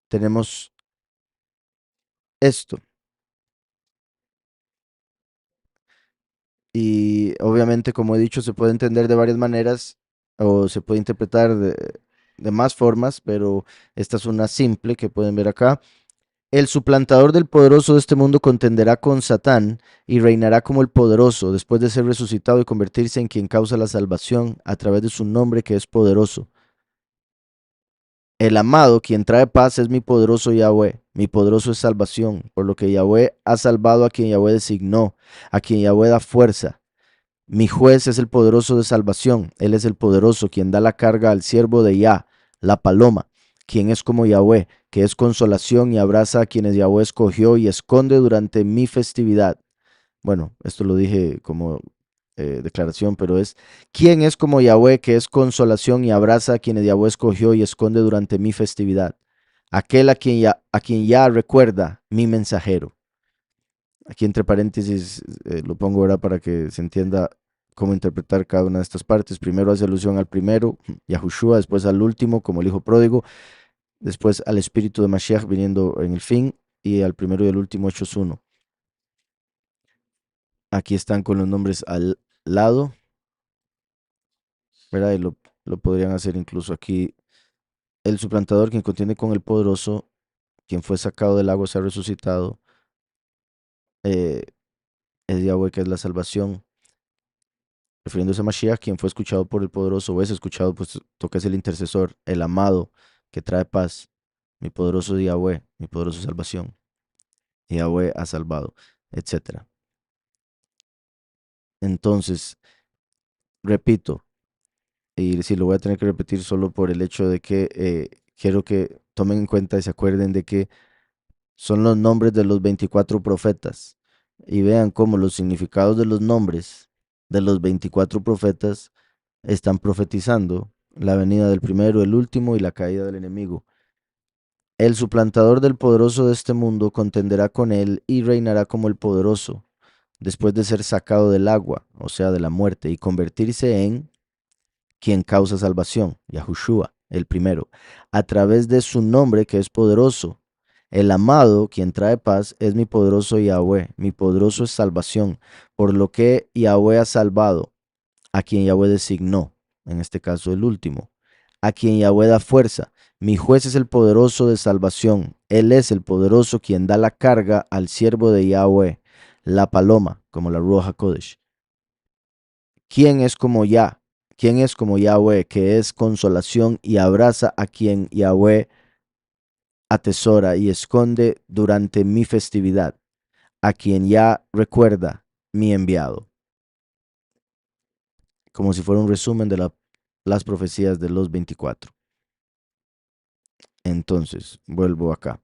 tenemos esto. Y obviamente, como he dicho, se puede entender de varias maneras o se puede interpretar de más formas, pero esta es una simple que pueden ver acá. El suplantador del poderoso de este mundo contenderá con Satán y reinará como el poderoso después de ser resucitado y convertirse en quien causa la salvación a través de su nombre que es poderoso. El amado, quien trae paz, es mi poderoso Yahweh. Mi poderoso es salvación, por lo que Yahweh ha salvado a quien Yahweh designó, a quien Yahweh da fuerza. Mi juez es el poderoso de salvación. Él es el poderoso, quien da la carga al siervo de Yah, la paloma, quien es como Yahweh, que es consolación y abraza a quienes Yahweh escogió y esconde durante mi festividad. Bueno, esto lo dije como declaración, pero es, ¿quién es como Yahweh, que es consolación y abraza a quienes Yahweh escogió y esconde durante mi festividad? Aquel a quien ya recuerda mi mensajero. Aquí entre paréntesis lo pongo ahora para que se entienda cómo interpretar cada una de estas partes. Primero hace alusión al primero, Yahushua, después al último, como el hijo pródigo, después al espíritu de Mashiach viniendo en el fin, y al primero y el último, Hechos 1. Aquí están con los nombres al lado, ¿verdad? Y lo podrían hacer incluso aquí. El suplantador, quien contiene con el poderoso, quien fue sacado del agua, se ha resucitado. eh, es Yahweh, que es la salvación. Refiriéndose a Mashiach, quien fue escuchado por el poderoso, o es escuchado, pues toca es el intercesor, el amado, que trae paz. Mi poderoso Yahweh, mi poderosa salvación. Yahweh ha salvado, etcétera. Entonces, repito, y si lo voy a tener que repetir solo por el hecho de que quiero que tomen en cuenta y se acuerden de que son los nombres de los 24 profetas. Y vean cómo los significados de los nombres de los 24 profetas están profetizando la venida del primero, el último y la caída del enemigo. El suplantador del poderoso de este mundo contenderá con él y reinará como el poderoso, después de ser sacado del agua, o sea, de la muerte, y convertirse en quien causa salvación, Yahushua, el primero, a través de su nombre que es poderoso. El amado, quien trae paz, es mi poderoso Yahweh, mi poderoso es salvación, por lo que Yahweh ha salvado a quien Yahweh designó, en este caso el último, a quien Yahweh da fuerza. Mi juez es el poderoso de salvación, él es el poderoso quien da la carga al siervo de Yahweh, la paloma, como la Ruach HaKodesh. ¿Quién es como Yah? ¿Quién es como Yahweh, que es consolación y abraza a quien Yahweh atesora y esconde durante mi festividad, a quien ya recuerda mi enviado? Como si fuera un resumen de las profecías de los 24. Entonces, vuelvo acá.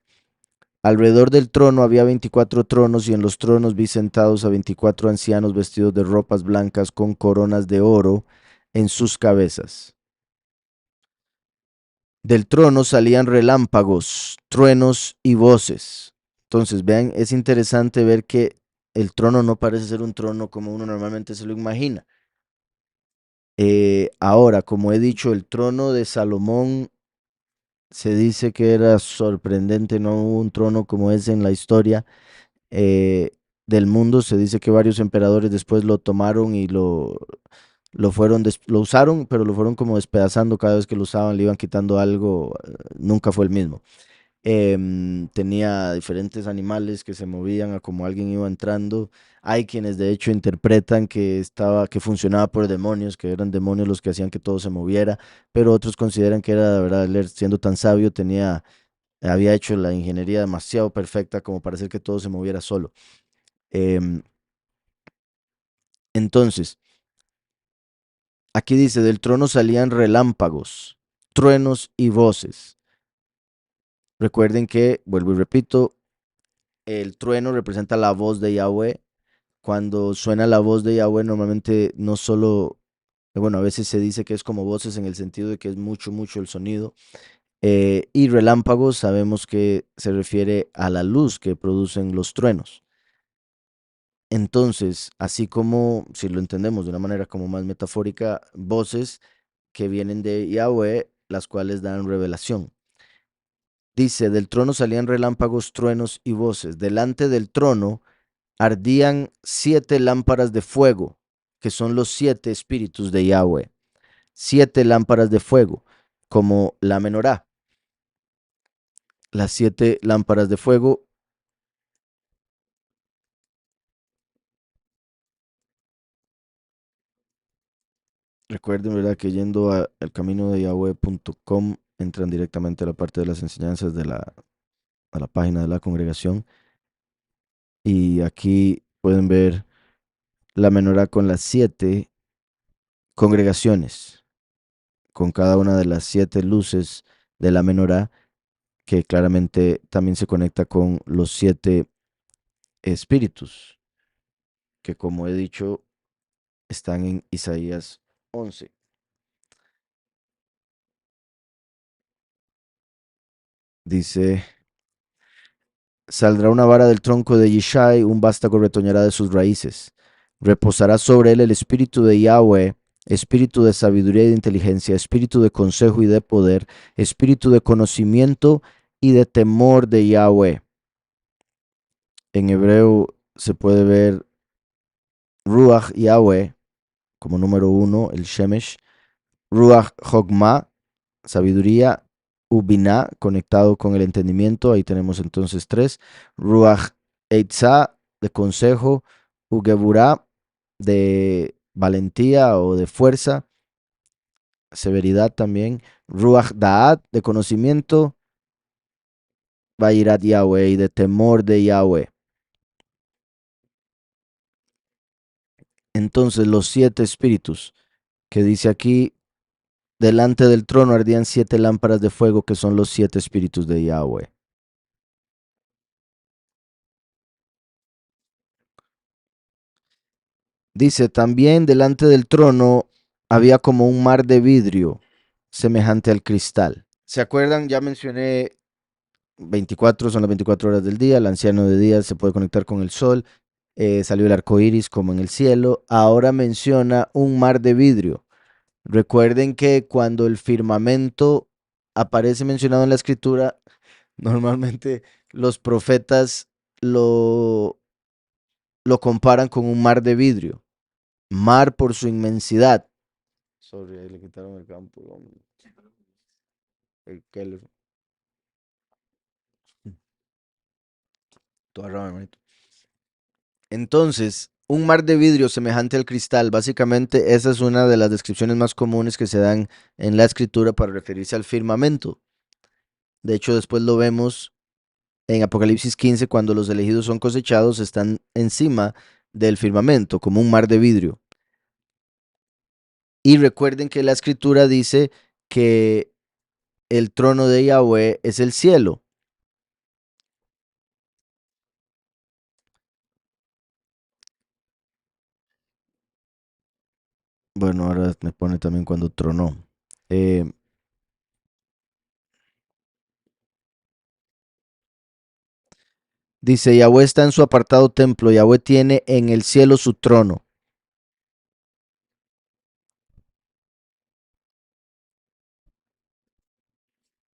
Alrededor del trono había 24 tronos y en los tronos vi sentados a 24 ancianos vestidos de ropas blancas con coronas de oro en sus cabezas. Del trono salían relámpagos, truenos y voces. Entonces, vean, es interesante ver que el trono no parece ser un trono como uno normalmente se lo imagina. Ahora, como he dicho, el trono de Salomón se dice que era sorprendente, no hubo un trono como ese en la historia del mundo. Se dice que varios emperadores después lo tomaron y lo usaron, pero lo fueron como despedazando cada vez que lo usaban, le iban quitando algo, nunca fue el mismo. Tenía diferentes animales que se movían a como alguien iba entrando. Hay quienes de hecho interpretan que funcionaba por demonios, que eran demonios los que hacían que todo se moviera, pero otros consideran que era, de verdad, él siendo tan sabio, había hecho la ingeniería demasiado perfecta como para hacer que todo se moviera solo. Em, entonces, aquí dice, del trono salían relámpagos, truenos y voces. Recuerden que, vuelvo y repito, el trueno representa la voz de Yahweh. Cuando suena la voz de Yahweh, normalmente no solo, bueno, a veces se dice que es como voces en el sentido de que es mucho, mucho el sonido. Y relámpagos sabemos que se refiere a la luz que producen los truenos. Entonces, así como, si lo entendemos de una manera como más metafórica, voces que vienen de Yahweh, las cuales dan revelación. Dice, del trono salían relámpagos, truenos y voces. Delante del trono ardían 7 lámparas de fuego, que son los 7 espíritus de Yahweh. 7 lámparas de fuego, como la menorá. Las 7 lámparas de fuego, recuerden, ¿verdad? Que yendo a elcaminodeYahweh.com entran directamente a la parte de las enseñanzas a la página de la congregación. Y aquí pueden ver la menorá con las 7 congregaciones, con cada una de las 7 luces de la menorá, que claramente también se conecta con los 7 espíritus, que como he dicho, están en Isaías 11. Dice, saldrá una vara del tronco de Yishai, un vástago retoñará de sus raíces. Reposará sobre él el espíritu de Yahweh, espíritu de sabiduría y de inteligencia, espíritu de consejo y de poder, espíritu de conocimiento y de temor de Yahweh. En hebreo se puede ver Ruach Yahweh como número uno, el Shemesh, Ruach Hogma, sabiduría, Ubina, conectado con el entendimiento, ahí tenemos entonces tres, Ruach Eitzah, de consejo, Ugeburah, de valentía o de fuerza, severidad también, Ruach Da'at, de conocimiento, Bayirat Yahweh, y de temor de Yahweh. Entonces los siete espíritus que dice aquí, delante del trono ardían siete lámparas de fuego, que son los siete espíritus de Yahweh. Dice, también delante del trono había como un mar de vidrio semejante al cristal. ¿Se acuerdan? Ya mencioné 24, son las 24 horas del día, el anciano de día se puede conectar con el sol, salió el arco iris como en el cielo. Ahora menciona un mar de vidrio. Recuerden que cuando el firmamento aparece mencionado en la escritura, normalmente los profetas lo, lo comparan con un mar de vidrio. Mar por su inmensidad. Sorry, ahí le quitaron el campo. El Keller. Toda rama, hermanito. Entonces, un mar de vidrio semejante al cristal, básicamente esa es una de las descripciones más comunes que se dan en la escritura para referirse al firmamento. De hecho, después lo vemos en Apocalipsis 15, cuando los elegidos son cosechados, están encima del firmamento, como un mar de vidrio. Y recuerden que la escritura dice que el trono de Yahweh es el cielo. Bueno, ahora me pone también cuando tronó. Eh, Dice, Yahweh está en su apartado templo, Yahweh tiene en el cielo su trono.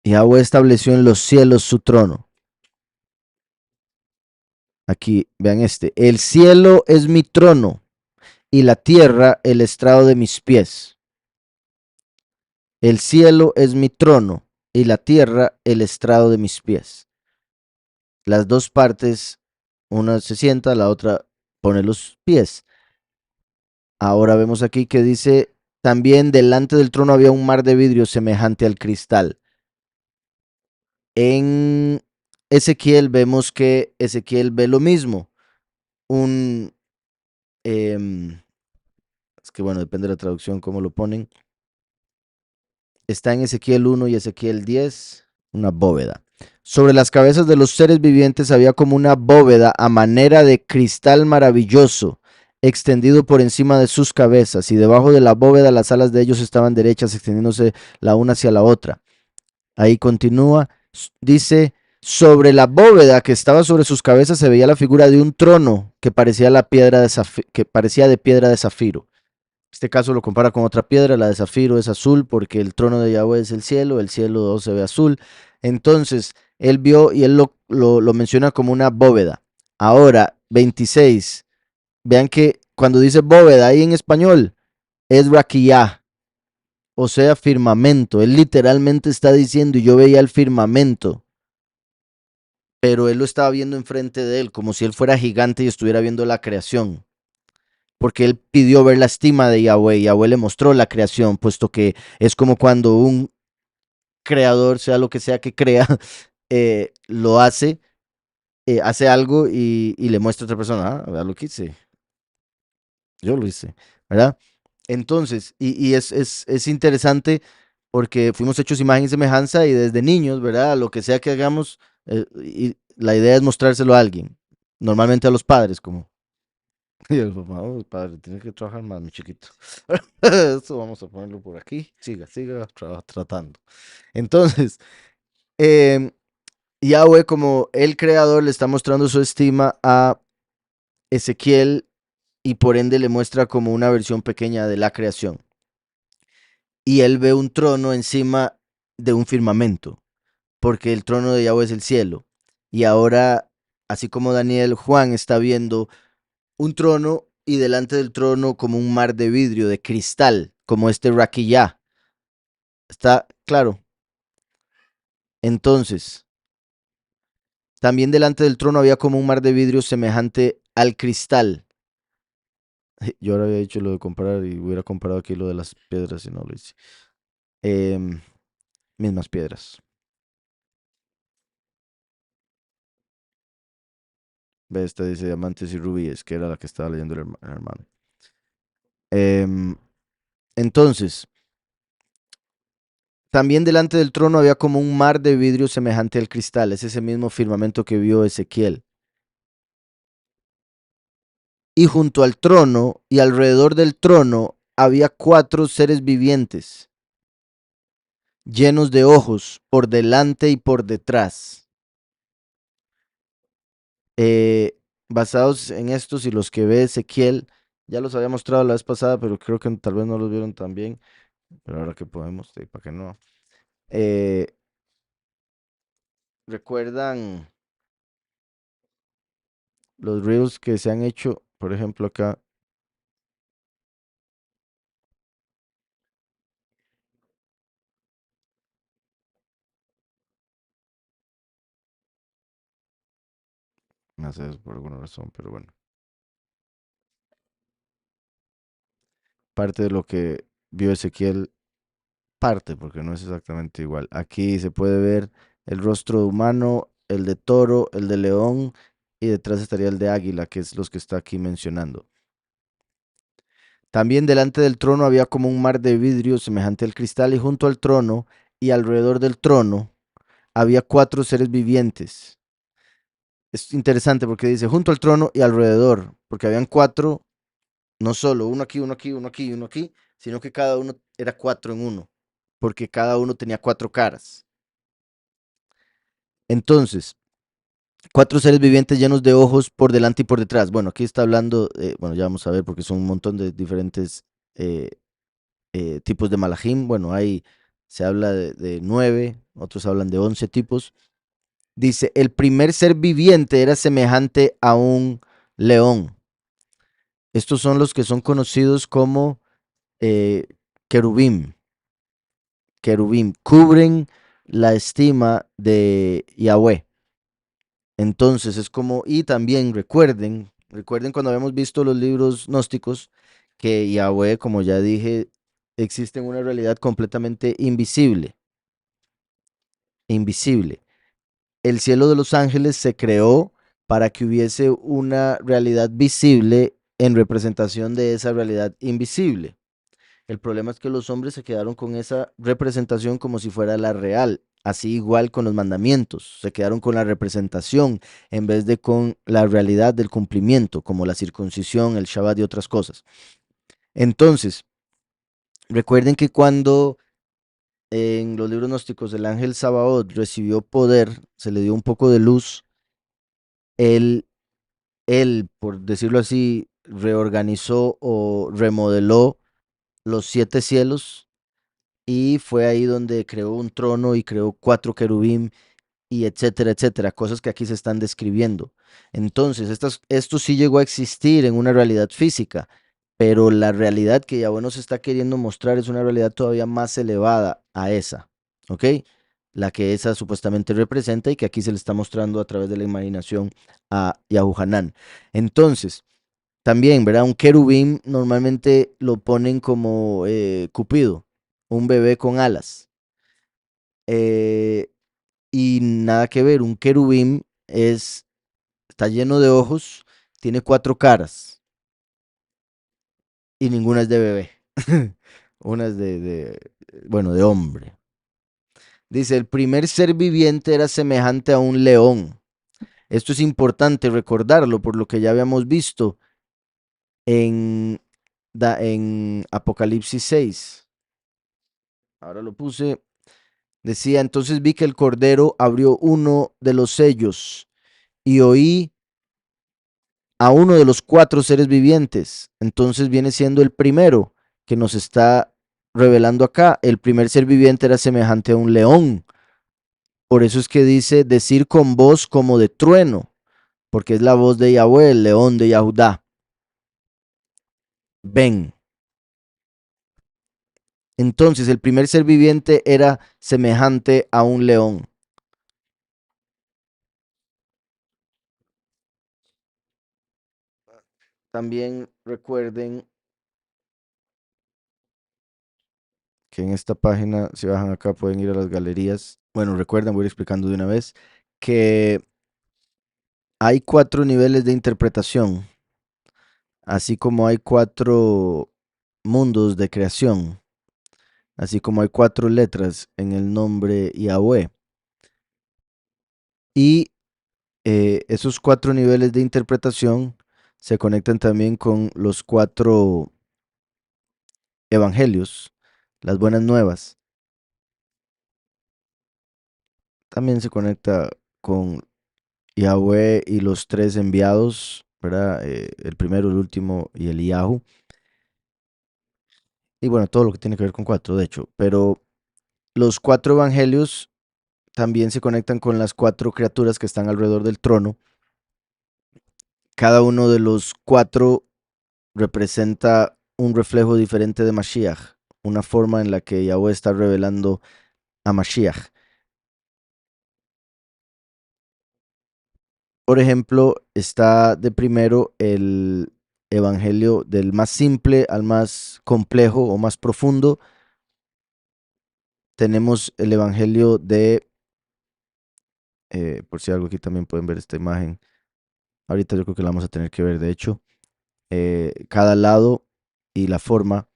Yahweh estableció en los cielos su trono. Aquí, vean este. El cielo es mi trono y la tierra el estrado de mis pies. El cielo es mi trono y la tierra el estrado de mis pies. Las dos partes, una se sienta, la otra pone los pies. Ahora vemos aquí que dice, también delante del trono había un mar de vidrio semejante al cristal. En Ezequiel vemos que Ezequiel ve lo mismo. Un, em, es que bueno, depende de la traducción, cómo lo ponen. Está en Ezequiel 1 y Ezequiel 10, una bóveda. Sobre las cabezas de los seres vivientes había como una bóveda a manera de cristal maravilloso, extendido por encima de sus cabezas, y debajo de la bóveda las alas de ellos estaban derechas, extendiéndose la una hacia la otra. Ahí continúa, dice, sobre la bóveda que estaba sobre sus cabezas se veía la figura de un trono que parecía, que parecía de piedra de zafiro. Este caso lo compara con otra piedra, la de zafiro es azul porque el trono de Yahweh es el cielo se ve azul. Entonces, él vio y él lo menciona como una bóveda. Ahora, 26, vean que cuando dice bóveda ahí en español, es raquiyah, o sea, firmamento. Él literalmente está diciendo, y yo veía el firmamento, pero él lo estaba viendo enfrente de él, como si él fuera gigante y estuviera viendo la creación. Porque él pidió ver la estima de Yahweh, y Yahweh le mostró la creación, puesto que es como cuando un creador, sea lo que sea que crea, lo hace, hace algo y le muestra a otra persona, vea lo que hice, yo lo hice, ¿verdad? Entonces, es interesante porque fuimos hechos imagen y semejanza y desde niños, ¿verdad? Lo que sea que hagamos, y la idea es mostrárselo a alguien, normalmente a los padres, como, y el papá, "Oh, padre, tiene que trabajar más, mi chiquito. Esto vamos a ponerlo por aquí, siga tratando. Entonces, em, Yahweh, como el creador, le está mostrando su estima a Ezequiel y por ende le muestra como una versión pequeña de la creación. Y él ve un trono encima de un firmamento, porque el trono de Yahweh es el cielo. Y ahora, así como Daniel, Juan está viendo un trono y delante del trono como un mar de vidrio, de cristal, como este raquillá. Está claro. Entonces, también delante del trono había como un mar de vidrio semejante al cristal. Yo ahora había dicho lo de comparar y hubiera comparado aquí lo de las piedras y no lo hice. Em, Mismas piedras. Ve, esta dice diamantes y rubíes, que era la que estaba leyendo el hermano. Em, entonces, también delante del trono había como un mar de vidrio semejante al cristal. Es ese mismo firmamento que vio Ezequiel. Y junto al trono y alrededor del trono había cuatro seres vivientes, llenos de ojos por delante y por detrás. Eh, Basados en estos y los que ve Ezequiel, ya los había mostrado la vez pasada, pero creo que tal vez no los vieron tan bien, pero ahora que podemos, para que no. Eh, ¿Recuerdan los reels que se han hecho? Por ejemplo, acá, no sé por alguna razón, pero bueno, parte de lo que vio Ezequiel parte, porque no es exactamente igual. Aquí se puede ver el rostro de humano, el de toro, el de león y detrás estaría el de águila, que es los que está aquí mencionando. También delante del trono había como un mar de vidrio semejante al cristal y junto al trono y alrededor del trono había cuatro seres vivientes. Es interesante porque dice junto al trono y alrededor, porque habían cuatro, no solo uno aquí, uno aquí, uno aquí y uno aquí, sino que cada uno era cuatro en uno, porque cada uno tenía cuatro caras. Entonces, cuatro seres vivientes llenos de ojos por delante y por detrás. Bueno, aquí está hablando, bueno, ya vamos a ver porque son un montón de diferentes eh, tipos de malajim. Bueno, se habla de 9, otros hablan de 11 tipos. Dice, el primer ser viviente era semejante a un león. Estos son los que son conocidos como eh, querubim. Querubim cubren la estima de Yahweh. Entonces es como, y también recuerden cuando habíamos visto los libros gnósticos, que Yahweh, como ya dije, existe en una realidad completamente invisible, invisible. El cielo de los ángeles se creó para que hubiese una realidad visible en representación de esa realidad invisible. El problema es que los hombres se quedaron con esa representación como si fuera la real. Así igual con los mandamientos, se quedaron con la representación en vez de con la realidad del cumplimiento, como la circuncisión, el Shabbat y otras cosas. Entonces, recuerden que cuando en los libros gnósticos el ángel Sabaoth recibió poder, se le dio un poco de luz, él, él, por decirlo así, reorganizó o remodeló los siete cielos y fue ahí donde creó un trono y creó cuatro querubín y etcétera, etcétera, cosas que aquí se están describiendo. Entonces, esto sí llegó a existir en una realidad física, pero la realidad que Yahweh nos está queriendo mostrar es una realidad todavía más elevada a esa, ¿ok? La que esa supuestamente representa y que aquí se le está mostrando a través de la imaginación a Yahuhanan. Entonces, también, ¿verdad? Un querubín normalmente lo ponen como Cupido, un bebé con alas. Eh, y nada que ver, un querubín está lleno de ojos, tiene cuatro caras y ninguna es de bebé. Una es bueno, de hombre. Dice, el primer ser viviente era semejante a un león. Esto es importante recordarlo por lo que ya habíamos visto en, en Apocalipsis 6. Ahora lo puse. Decía, entonces vi que el Cordero abrió uno de los sellos y oí a uno de los cuatro seres vivientes. Entonces viene siendo el primero que nos está revelando acá. El primer ser viviente era semejante a un león. Por eso es que dice decir con voz como de trueno, porque es la voz de Yahweh, el león de Yahudá. Ven. Entonces el primer ser viviente era semejante a un león. También recuerden que en esta página, si bajan acá, pueden ir a las galerías. Bueno, recuerden, voy a ir explicando de una vez, que hay cuatro niveles de interpretación, así como hay cuatro mundos de creación, así como hay cuatro letras en el nombre Yahweh. Y esos cuatro niveles de interpretación se conectan también con los cuatro evangelios, las buenas nuevas. También se conecta con Yahweh y los tres enviados, ¿verdad? El primero, el último y el Yahu. Y bueno, todo lo que tiene que ver con cuatro, de hecho. Pero los cuatro evangelios también se conectan con las cuatro criaturas que están alrededor del trono. Cada uno de los cuatro representa un reflejo diferente de Mashiach, una forma en la que Yahweh está revelando a Mashiach. Por ejemplo, está de primero el evangelio del más simple al más complejo o más profundo. Tenemos el evangelio de, por si algo aquí también pueden ver esta imagen. Ahorita yo creo que la vamos a tener que ver, de hecho. Cada lado y la forma,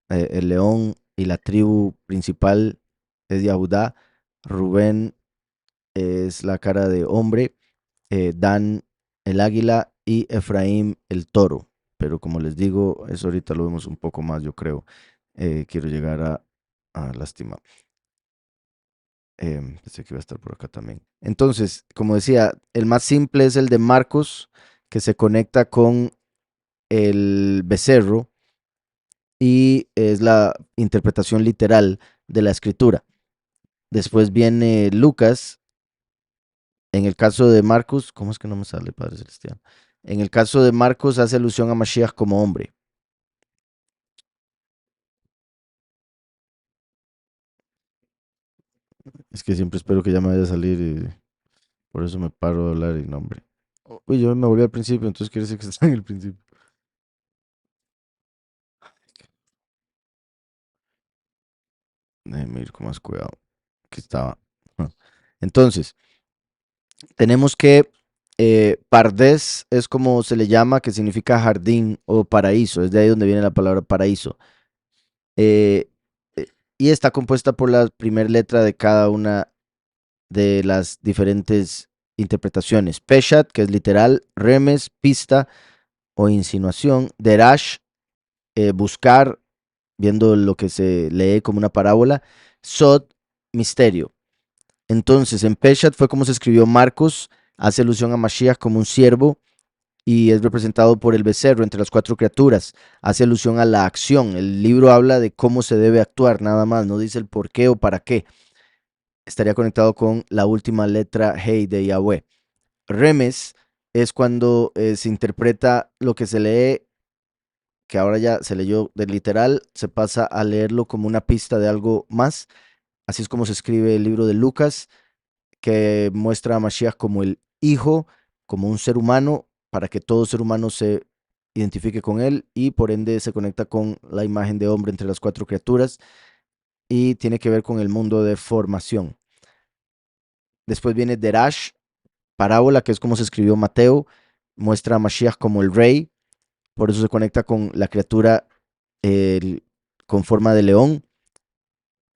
el león y la tribu principal es Yahudá, Rubén es la cara de hombre, Dan el águila y Efraín el toro. Pero como les digo, eso ahorita lo vemos un poco más, yo creo. Quiero llegar lástima. Pensé que iba a estar por acá también. Entonces, como decía, el más simple es el de Marcos, que se conecta con el becerro y es la interpretación literal de la escritura. Después viene Lucas. En el caso de Marcos, ¿cómo es que no me sale, Padre Celestial? En el caso de Marcos hace alusión a Mashiach como hombre. Es que siempre espero que ya me vaya a salir y por eso me paro de hablar y nombre. Uy, yo me volví al principio, entonces quiere decir que está en el principio. Déjeme ir con más cuidado. Que estaba. Entonces, tenemos que Pardes es como se le llama, que significa jardín o paraíso. Es de ahí donde viene la palabra paraíso. Eh, eh, y está compuesta por la primera letra de cada una de las diferentes interpretaciones. Peshat, que es literal, remes, pista o insinuación. Derash, buscar, viendo lo que se lee como una parábola. Sod, misterio. Entonces, en Peshat fue como se escribió Marcos, hace alusión a Mashiach como un siervo y es representado por el becerro entre las cuatro criaturas. Hace alusión a la acción. El libro habla de cómo se debe actuar, nada más, no dice el por qué o para qué. Estaría conectado con la última letra Hey de Yahweh. Remes es cuando se interpreta lo que se lee, que ahora ya se leyó de literal, se pasa a leerlo como una pista de algo más. Así es como se escribe el libro de Lucas, que muestra a Mashiach como el Hijo, como un ser humano, para que todo ser humano se identifique con él y por ende se conecta con la imagen de hombre entre las cuatro criaturas y tiene que ver con el mundo de formación. Después viene Derash, parábola, que es como se escribió Mateo, muestra a Mashiach como el rey, por eso se conecta con la criatura con forma de león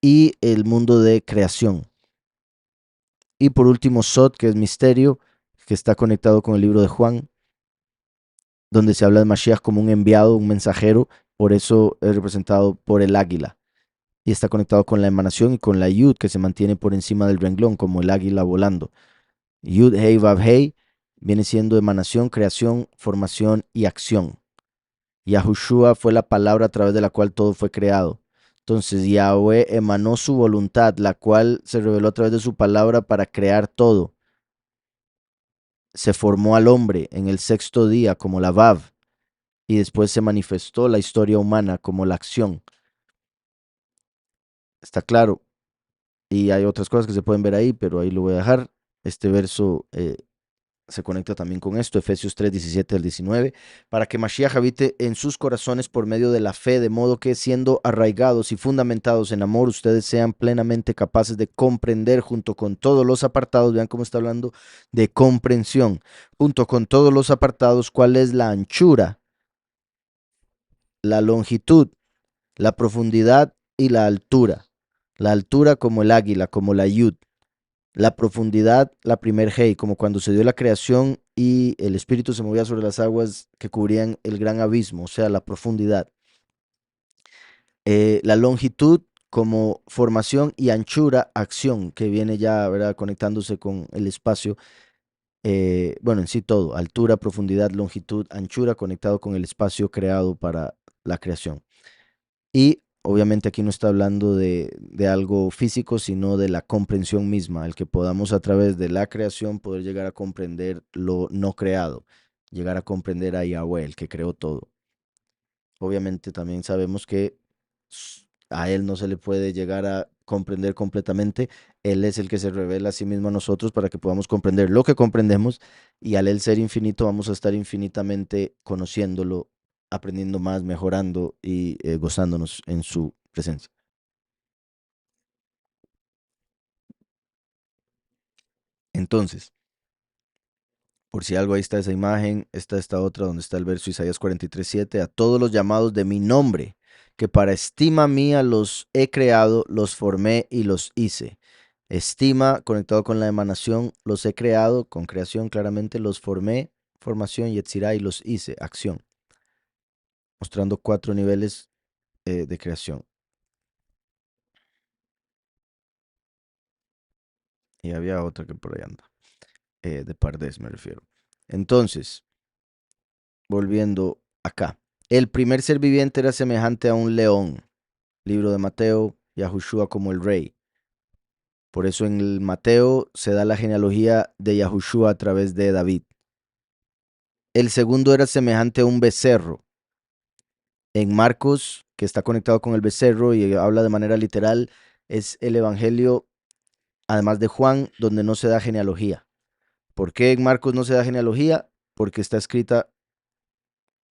y el mundo de creación. Y por último, Sot, que es misterio, que está conectado con el libro de Juan, donde se habla de Mashiach como un enviado, un mensajero, por eso es representado por el águila. Y está conectado con la emanación y con la Yud, que se mantiene por encima del renglón, como el águila volando. Yud, Hei, Vav, Hei, viene siendo emanación, creación, formación y acción. Yahushua fue la palabra a través de la cual todo fue creado. Entonces Yahweh emanó su voluntad, la cual se reveló a través de su palabra para crear todo. Se formó al hombre en el sexto día como la Vav, y después se manifestó la historia humana como la acción. Está claro. Y hay otras cosas que se pueden ver ahí, pero ahí lo voy a dejar. Este verso se conecta también con esto, Efesios 3, 17 al 19, para que Mashiach habite en sus corazones por medio de la fe, de modo que siendo arraigados y fundamentados en amor, ustedes sean plenamente capaces de comprender junto con todos los apartados, vean cómo está hablando de comprensión, junto con todos los apartados, cuál es la anchura, la longitud, la profundidad y la altura. La altura como el águila, como la yud. La profundidad, la primer hey, como cuando se dio la creación y el espíritu se movía sobre las aguas que cubrían el gran abismo, o sea, la profundidad. La longitud como formación y anchura, acción, que viene ya, ¿verdad?, conectándose con el espacio. Bueno, en sí todo, altura, profundidad, longitud, anchura, conectado con el espacio creado para la creación. Y obviamente aquí no está hablando de algo físico, sino de la comprensión misma, el que podamos a través de la creación poder llegar a comprender lo no creado, llegar a comprender a Yahweh, el que creó todo. Obviamente también sabemos que a Él no se le puede llegar a comprender completamente. Él es el que se revela a sí mismo a nosotros para que podamos comprender lo que comprendemos, y al Él ser infinito vamos a estar infinitamente conociéndolo, aprendiendo más, mejorando y gozándonos en su presencia. Entonces, por si algo, ahí está esa imagen, está esta otra donde está el verso Isaías 43:7, a todos los llamados de mi nombre, que para estima mía los he creado, los formé y los hice. Estima, conectado con la emanación, los he creado, con creación claramente, los formé, formación, yetzirah, y los hice, acción, mostrando 4 niveles de creación. Y había otra que por ahí anda, de Pardes me refiero. Entonces, volviendo acá. El primer ser viviente era semejante a un león. Libro de Mateo, Yahushua como el rey. Por eso en el Mateo se da la genealogía de Yahushua a través de David. El segundo era semejante a un becerro. En Marcos, que está conectado con el becerro y habla de manera literal, es el evangelio, además de Juan, donde no se da genealogía. ¿Por qué en Marcos no se da genealogía? Porque está escrita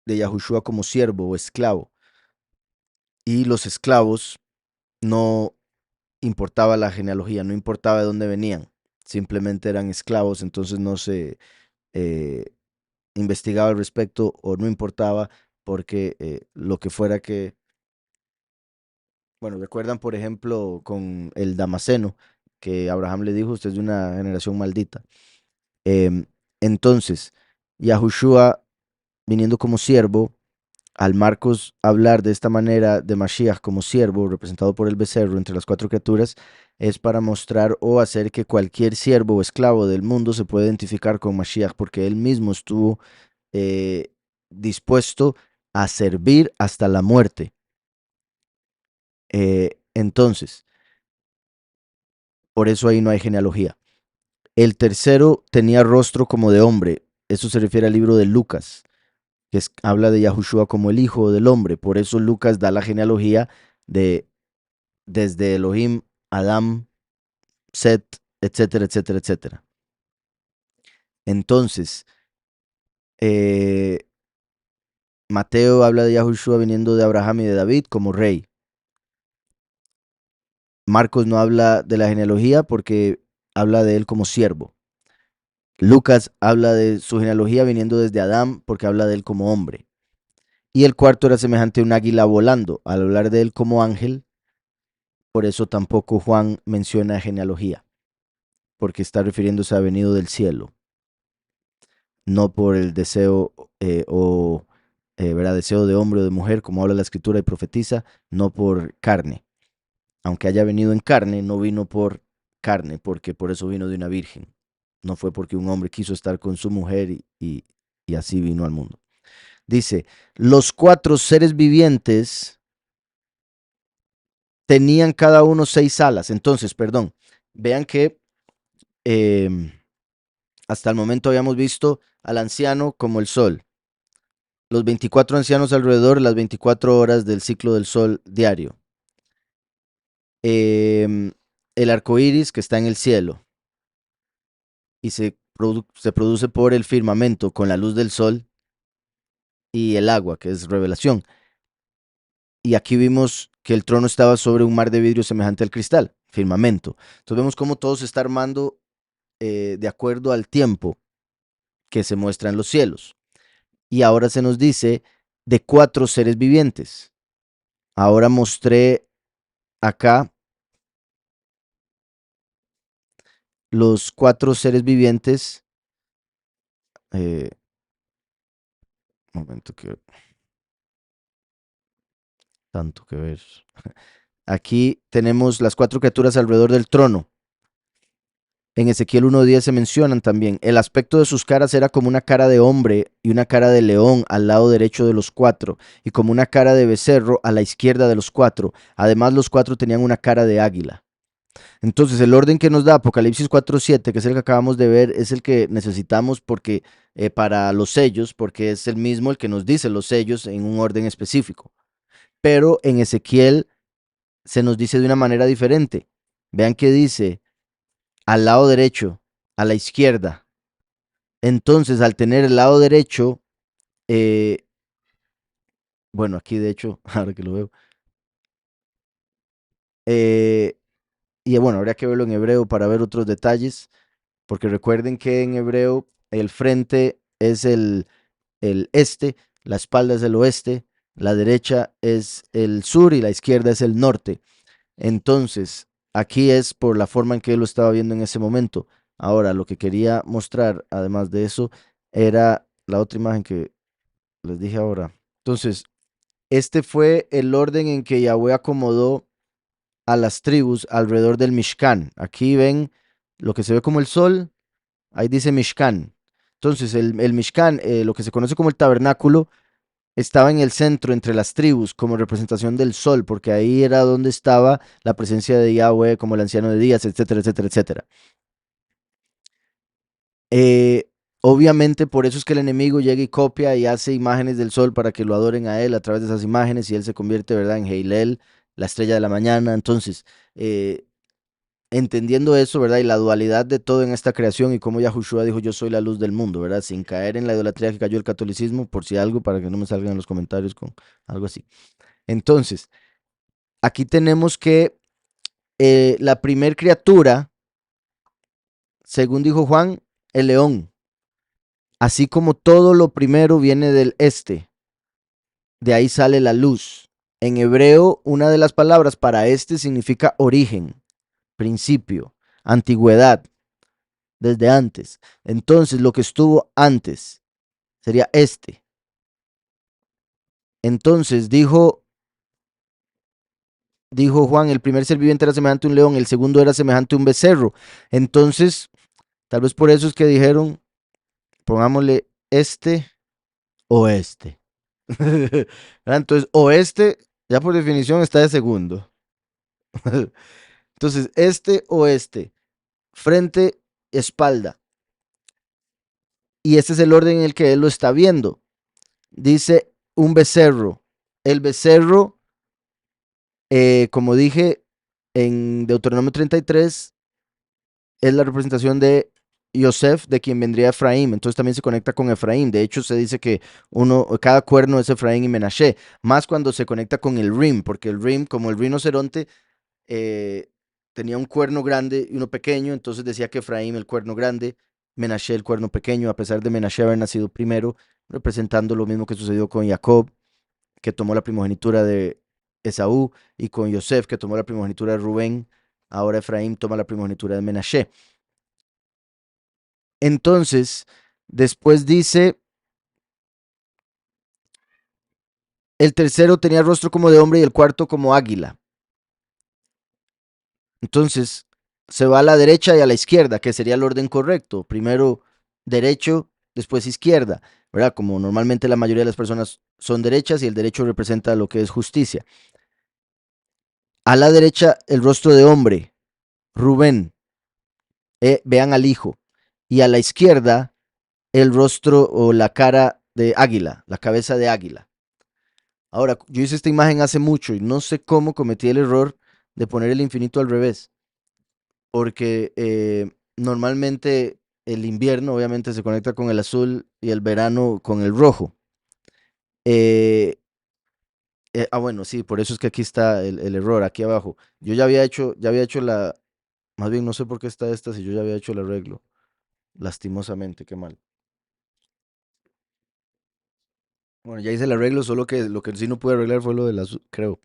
de Yahushua como siervo o esclavo. Y los esclavos no importaba la genealogía, no importaba de dónde venían, simplemente eran esclavos, entonces no se eh, investigaba al respecto o no importaba porque lo que fuera que, bueno, recuerdan por ejemplo con el Damaseno, que Abraham le dijo, usted es de una generación maldita. Em, entonces, Yahushua viniendo como siervo, al Marcos hablar de esta manera de Mashiach como siervo, representado por el becerro entre las 4 criaturas, es para mostrar o hacer que cualquier siervo o esclavo del mundo se pueda identificar con Mashiach, porque él mismo estuvo eh, dispuesto a servir hasta la muerte. Entonces, por eso ahí no hay genealogía. El tercero tenía rostro como de hombre. Eso se refiere al libro de Lucas, que habla de Yahushua como el hijo del hombre. Por eso Lucas da la genealogía de desde Elohim, Adán, Set, etcétera, etcétera, etcétera. Entonces, eh, Mateo habla de Yahushua viniendo de Abraham y de David como rey. Marcos no habla de la genealogía porque habla de él como siervo. Lucas habla de su genealogía viniendo desde Adán porque habla de él como hombre. Y el cuarto era semejante a un águila volando. Al hablar de él como ángel, por eso tampoco Juan menciona genealogía, porque está refiriéndose a venido del cielo, no por el deseo ¿verdad? Deseo de hombre o de mujer, como habla la escritura y profetiza, no por carne. Aunque haya venido en carne, no vino por carne, porque por eso vino de una virgen. No fue porque un hombre quiso estar con su mujer y así vino al mundo. Dice, los 4 seres vivientes tenían cada uno 6 alas. Entonces, perdón, vean que em, hasta el momento habíamos visto al anciano como el sol, los 24 ancianos alrededor, las 24 horas del ciclo del sol diario, em, el arco iris que está en el cielo y se produce por el firmamento con la luz del sol y el agua, que es revelación. Y aquí vimos que el trono estaba sobre un mar de vidrio semejante al cristal, firmamento. Entonces vemos cómo todo se está armando de acuerdo al tiempo que se muestra en los cielos. Y ahora se nos dice de 4 seres vivientes. Ahora mostré acá los 4 seres vivientes. Eh, Momento que tanto que ver. Aquí tenemos las 4 criaturas alrededor del trono. En Ezequiel 1:10 se mencionan también. El aspecto de sus caras era como una cara de hombre y una cara de león al lado derecho de los 4, y como una cara de becerro a la izquierda de los 4. Además, los 4 tenían una cara de águila. Entonces, el orden que nos da Apocalipsis 4:7, que es el que acabamos de ver, es el que necesitamos porque para los sellos, porque es el mismo el que nos dice los sellos en un orden específico. Pero en Ezequiel se nos dice de una manera diferente. Vean que dice al lado derecho, a la izquierda. Entonces, al tener el lado derecho, eh, bueno, aquí de hecho, ahora que lo veo, eh, y bueno, habría que verlo en hebreo para ver otros detalles, porque recuerden que en hebreo el frente es el este, la espalda es el oeste, la derecha es el sur y la izquierda es el norte. Entonces, aquí es por la forma en que él lo estaba viendo en ese momento. Ahora, lo que quería mostrar, además de eso, era la otra imagen que les dije ahora. Entonces, este fue el orden en que Yahweh acomodó a las tribus alrededor del Mishkan. Aquí ven lo que se ve como el sol, ahí dice Mishkan. Entonces, el Mishkan, lo que se conoce como el tabernáculo, estaba en el centro entre las tribus como representación del sol, porque ahí era donde estaba la presencia de Yahweh como el anciano de días, etcétera, etcétera, etcétera. Eh, Obviamente por eso es que el enemigo llega y copia y hace imágenes del sol para que lo adoren a él a través de esas imágenes y él se convierte, ¿verdad?, en Heilel, la estrella de la mañana. Entonces, entendiendo eso, ¿verdad? Y la dualidad de todo en esta creación y cómo Yahushua dijo, yo soy la luz del mundo, ¿verdad? Sin caer en la idolatría que cayó el catolicismo, por si algo, para que no me salgan en los comentarios con algo así. Entonces, aquí tenemos que la primer criatura, según dijo Juan, el león, así como todo lo primero viene del este, de ahí sale la luz. En hebreo, una de las palabras para este significa origen, principio, antigüedad, desde antes. Entonces, lo que estuvo antes sería este. Entonces, dijo Juan, el primer ser viviente era semejante a un león, el segundo era semejante a un becerro. Entonces, tal vez por eso es que dijeron, pongámosle este oeste. Entonces, oeste, ya por definición, está de segundo. Entonces, este oeste, frente, espalda. Y este es el orden en el que él lo está viendo. Dice un becerro. El becerro, como dije en Deuteronomio 33, es la representación de Yosef, de quien vendría Efraín. Entonces también se conecta con Efraín. De hecho, se dice que cada cuerno es Efraín y Menashe. Más cuando se conecta con el Rim, porque el Rim, como el rinoceronte, eh, tenía un cuerno grande y uno pequeño. Entonces decía que Efraín el cuerno grande, Menashe el cuerno pequeño, a pesar de Menashe haber nacido primero, representando lo mismo que sucedió con Jacob, que tomó la primogenitura de Esaú, y con Yosef, que tomó la primogenitura de Rubén. Ahora Efraín toma la primogenitura de Menashe. Entonces, después dice, el tercero tenía rostro como de hombre y el cuarto como águila. Entonces, se va a la derecha y a la izquierda, que sería el orden correcto. Primero derecho, después izquierda, ¿verdad? Como normalmente la mayoría de las personas son derechas y el derecho representa lo que es justicia. A la derecha, el rostro de hombre, Rubén, vean al hijo. Y a la izquierda, el rostro o la cara de águila, la cabeza de águila. Ahora, yo hice esta imagen hace mucho y no sé cómo cometí el error de poner el infinito al revés, porque normalmente el invierno obviamente se conecta con el azul y el verano con el rojo. Eh, bueno, sí, por eso es que aquí está el error, aquí abajo. Yo ya había hecho más bien no sé por qué está esta si yo ya había hecho el arreglo. Lastimosamente, qué mal. Bueno, ya hice el arreglo, solo que lo que sí no pude arreglar fue lo del azul, creo,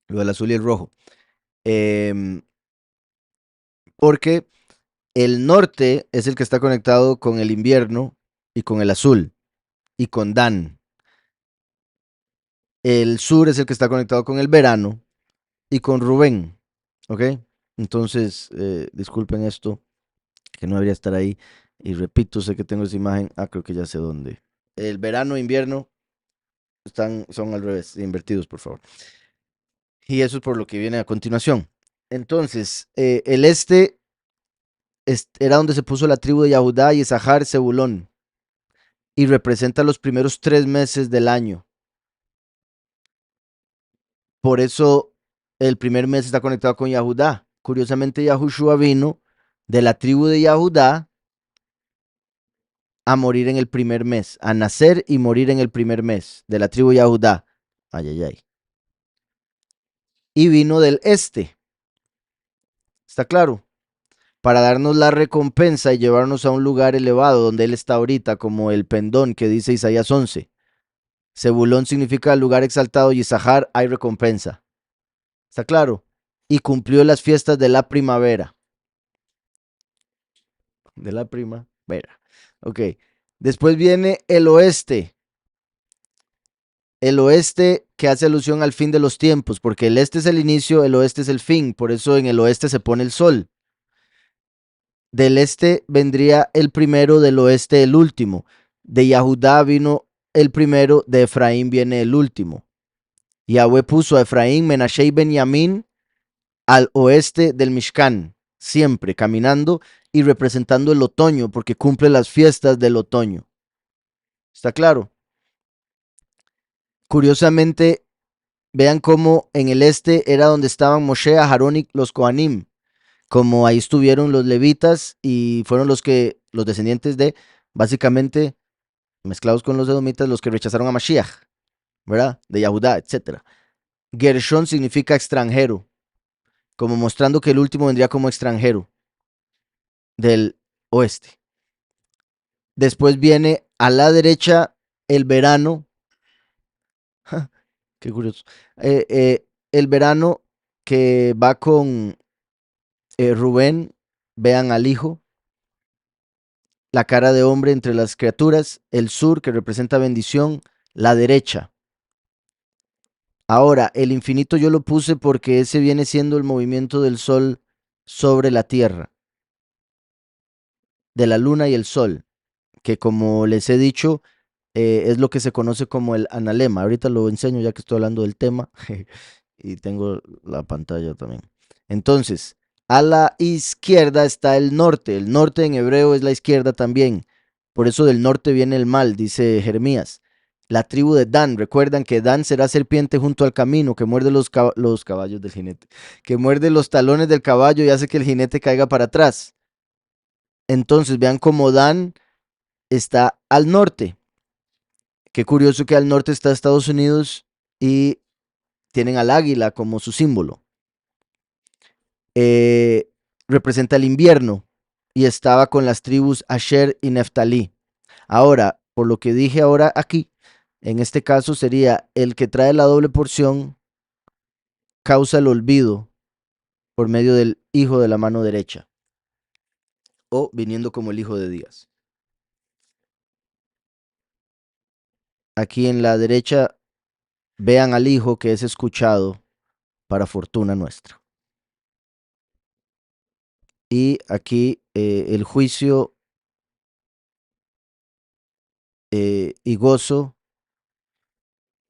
lo del azul y el rojo. Em, Porque el norte es el que está conectado con el invierno y con el azul y con Dan. El sur es el que está conectado con el verano y con Rubén. ¿Ok? Entonces, disculpen esto, que no debería estar ahí. Y repito, sé que tengo esa imagen. Ah, creo que ya sé dónde. El verano e invierno son al revés, invertidos, por favor. Y eso es por lo que viene a continuación. Entonces, el este era donde se puso la tribu de Yahudá y Isahar, Zebulón, y representa los primeros 3 meses del año. Por eso el primer mes está conectado con Yahudá. Curiosamente, Yahushua vino de la tribu de Yahudá a morir en el primer mes, a nacer y morir en el primer mes de la tribu de Yahudá. Ay, ay, ay. Y vino del este, ¿está claro? Para darnos la recompensa y llevarnos a un lugar elevado donde él está ahorita, como el pendón que dice Isaías 11. Zebulón significa lugar exaltado y Isahar hay recompensa. ¿Está claro? Y cumplió las fiestas de la primavera. De la primavera. Ok. Después viene el oeste. El oeste que hace alusión al fin de los tiempos, porque el este es el inicio, el oeste es el fin. Por eso en el oeste se pone el sol. Del este vendría el primero, del oeste el último. De Yahudá vino el primero, de Efraín viene el último. Yahweh puso a Efraín, Menashe y Benjamín al oeste del Mishkan, siempre caminando y representando el otoño, porque cumple las fiestas del otoño. ¿Está claro? Curiosamente, vean cómo en el este era donde estaban Moshe, Aarón y los Kohanim, como ahí estuvieron los levitas y fueron los descendientes de, básicamente, mezclados con los edomitas, los que rechazaron a Mashiach, ¿verdad? De Yahudá, etcétera. Gershon significa extranjero, como mostrando que el último vendría como extranjero del oeste. Después viene a la derecha el verano. Qué curioso. El verano que va con Rubén, vean al hijo, la cara de hombre entre las criaturas, el sur que representa bendición, la derecha. Ahora, el infinito yo lo puse porque ese viene siendo el movimiento del sol sobre la tierra, de la luna y el sol, que como les he dicho, es lo que se conoce como el analema. Ahorita lo enseño ya que estoy hablando del tema y tengo la pantalla también. Entonces, a la izquierda está el norte. El norte en hebreo es la izquierda también. Por eso del norte viene el mal, dice Jeremías. La tribu de Dan, recuerdan que Dan será serpiente junto al camino, que muerde los caballos del jinete, que muerde los talones del caballo y hace que el jinete caiga para atrás. Entonces, vean cómo Dan está al norte. Qué curioso que al norte está Estados Unidos y tienen al águila como su símbolo. Eh, Representa el invierno y estaba con las tribus Asher y Neftalí. Ahora, por lo que dije ahora aquí, en este caso sería el que trae la doble porción, causa el olvido por medio del hijo de la mano derecha o viniendo como el hijo de Díaz. Aquí en la derecha vean al hijo que es escuchado para fortuna nuestra. y aquí el juicio y gozo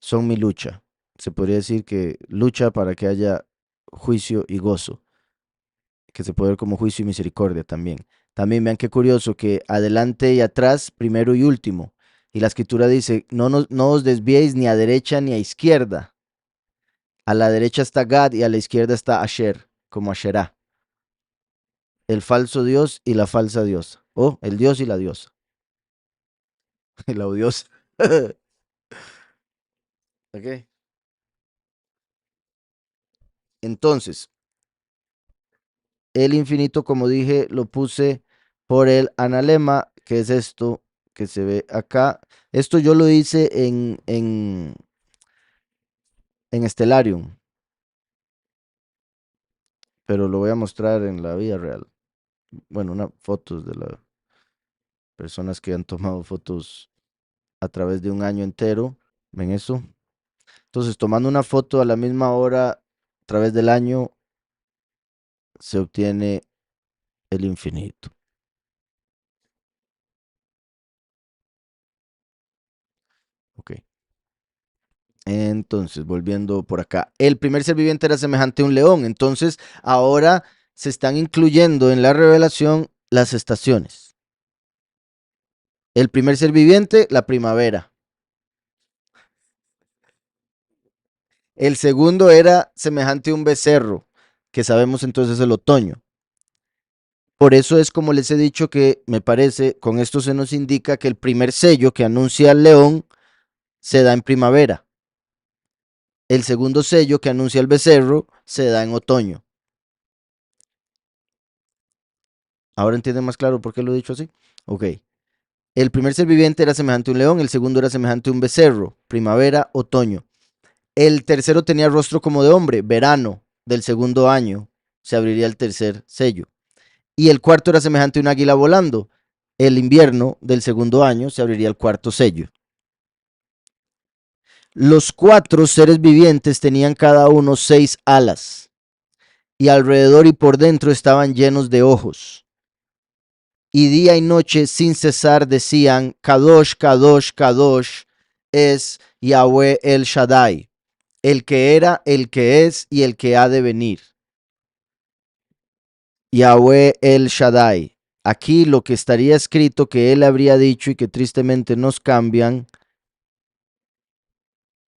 son mi lucha. Se podría decir que lucha para que haya juicio y gozo, que se puede ver como juicio y misericordia también. También vean qué curioso que adelante y atrás, primero y último. Y la escritura dice, no os desviéis ni a derecha ni a izquierda. A la derecha está Gad y a la izquierda está Asher, como Asherah. El falso Dios y la falsa diosa. O el Dios y la diosa. Y la odiosa. Ok. Entonces, el infinito, como dije, lo puse por el analema, que es esto que se ve acá. Esto yo lo hice en Stellarium, pero lo voy a mostrar en la vida real. Bueno, una fotos de las personas que han tomado fotos a través de un año entero. ¿Ven eso? Entonces, tomando una foto a la misma hora a través del año, se obtiene el infinito. Ok. Entonces, volviendo por acá, el primer ser viviente era semejante a un león. Entonces, ahora se están incluyendo en la revelación las estaciones. El primer ser viviente, la primavera. El segundo era semejante a un becerro, que sabemos entonces el otoño. Por eso es como les he dicho que me parece, con esto se nos indica que el primer sello que anuncia al león se da en primavera. El segundo sello que anuncia el becerro se da en otoño. ¿Ahora entienden más claro por qué lo he dicho así? Ok. El primer ser viviente era semejante a un león, el segundo era semejante a un becerro, primavera, otoño. El tercero tenía rostro como de hombre, verano del segundo año, se abriría el tercer sello. Y el cuarto era semejante a un águila volando, el invierno del segundo año, se abriría el cuarto sello. Los cuatro seres vivientes tenían cada uno 6 alas, y alrededor y por dentro estaban llenos de ojos. Y día y noche sin cesar decían, Kadosh, Kadosh, Kadosh es Yahweh el Shaddai, el que era, el que es y el que ha de venir. Yahweh el Shaddai. Aquí lo que estaría escrito que él habría dicho y que tristemente nos cambian,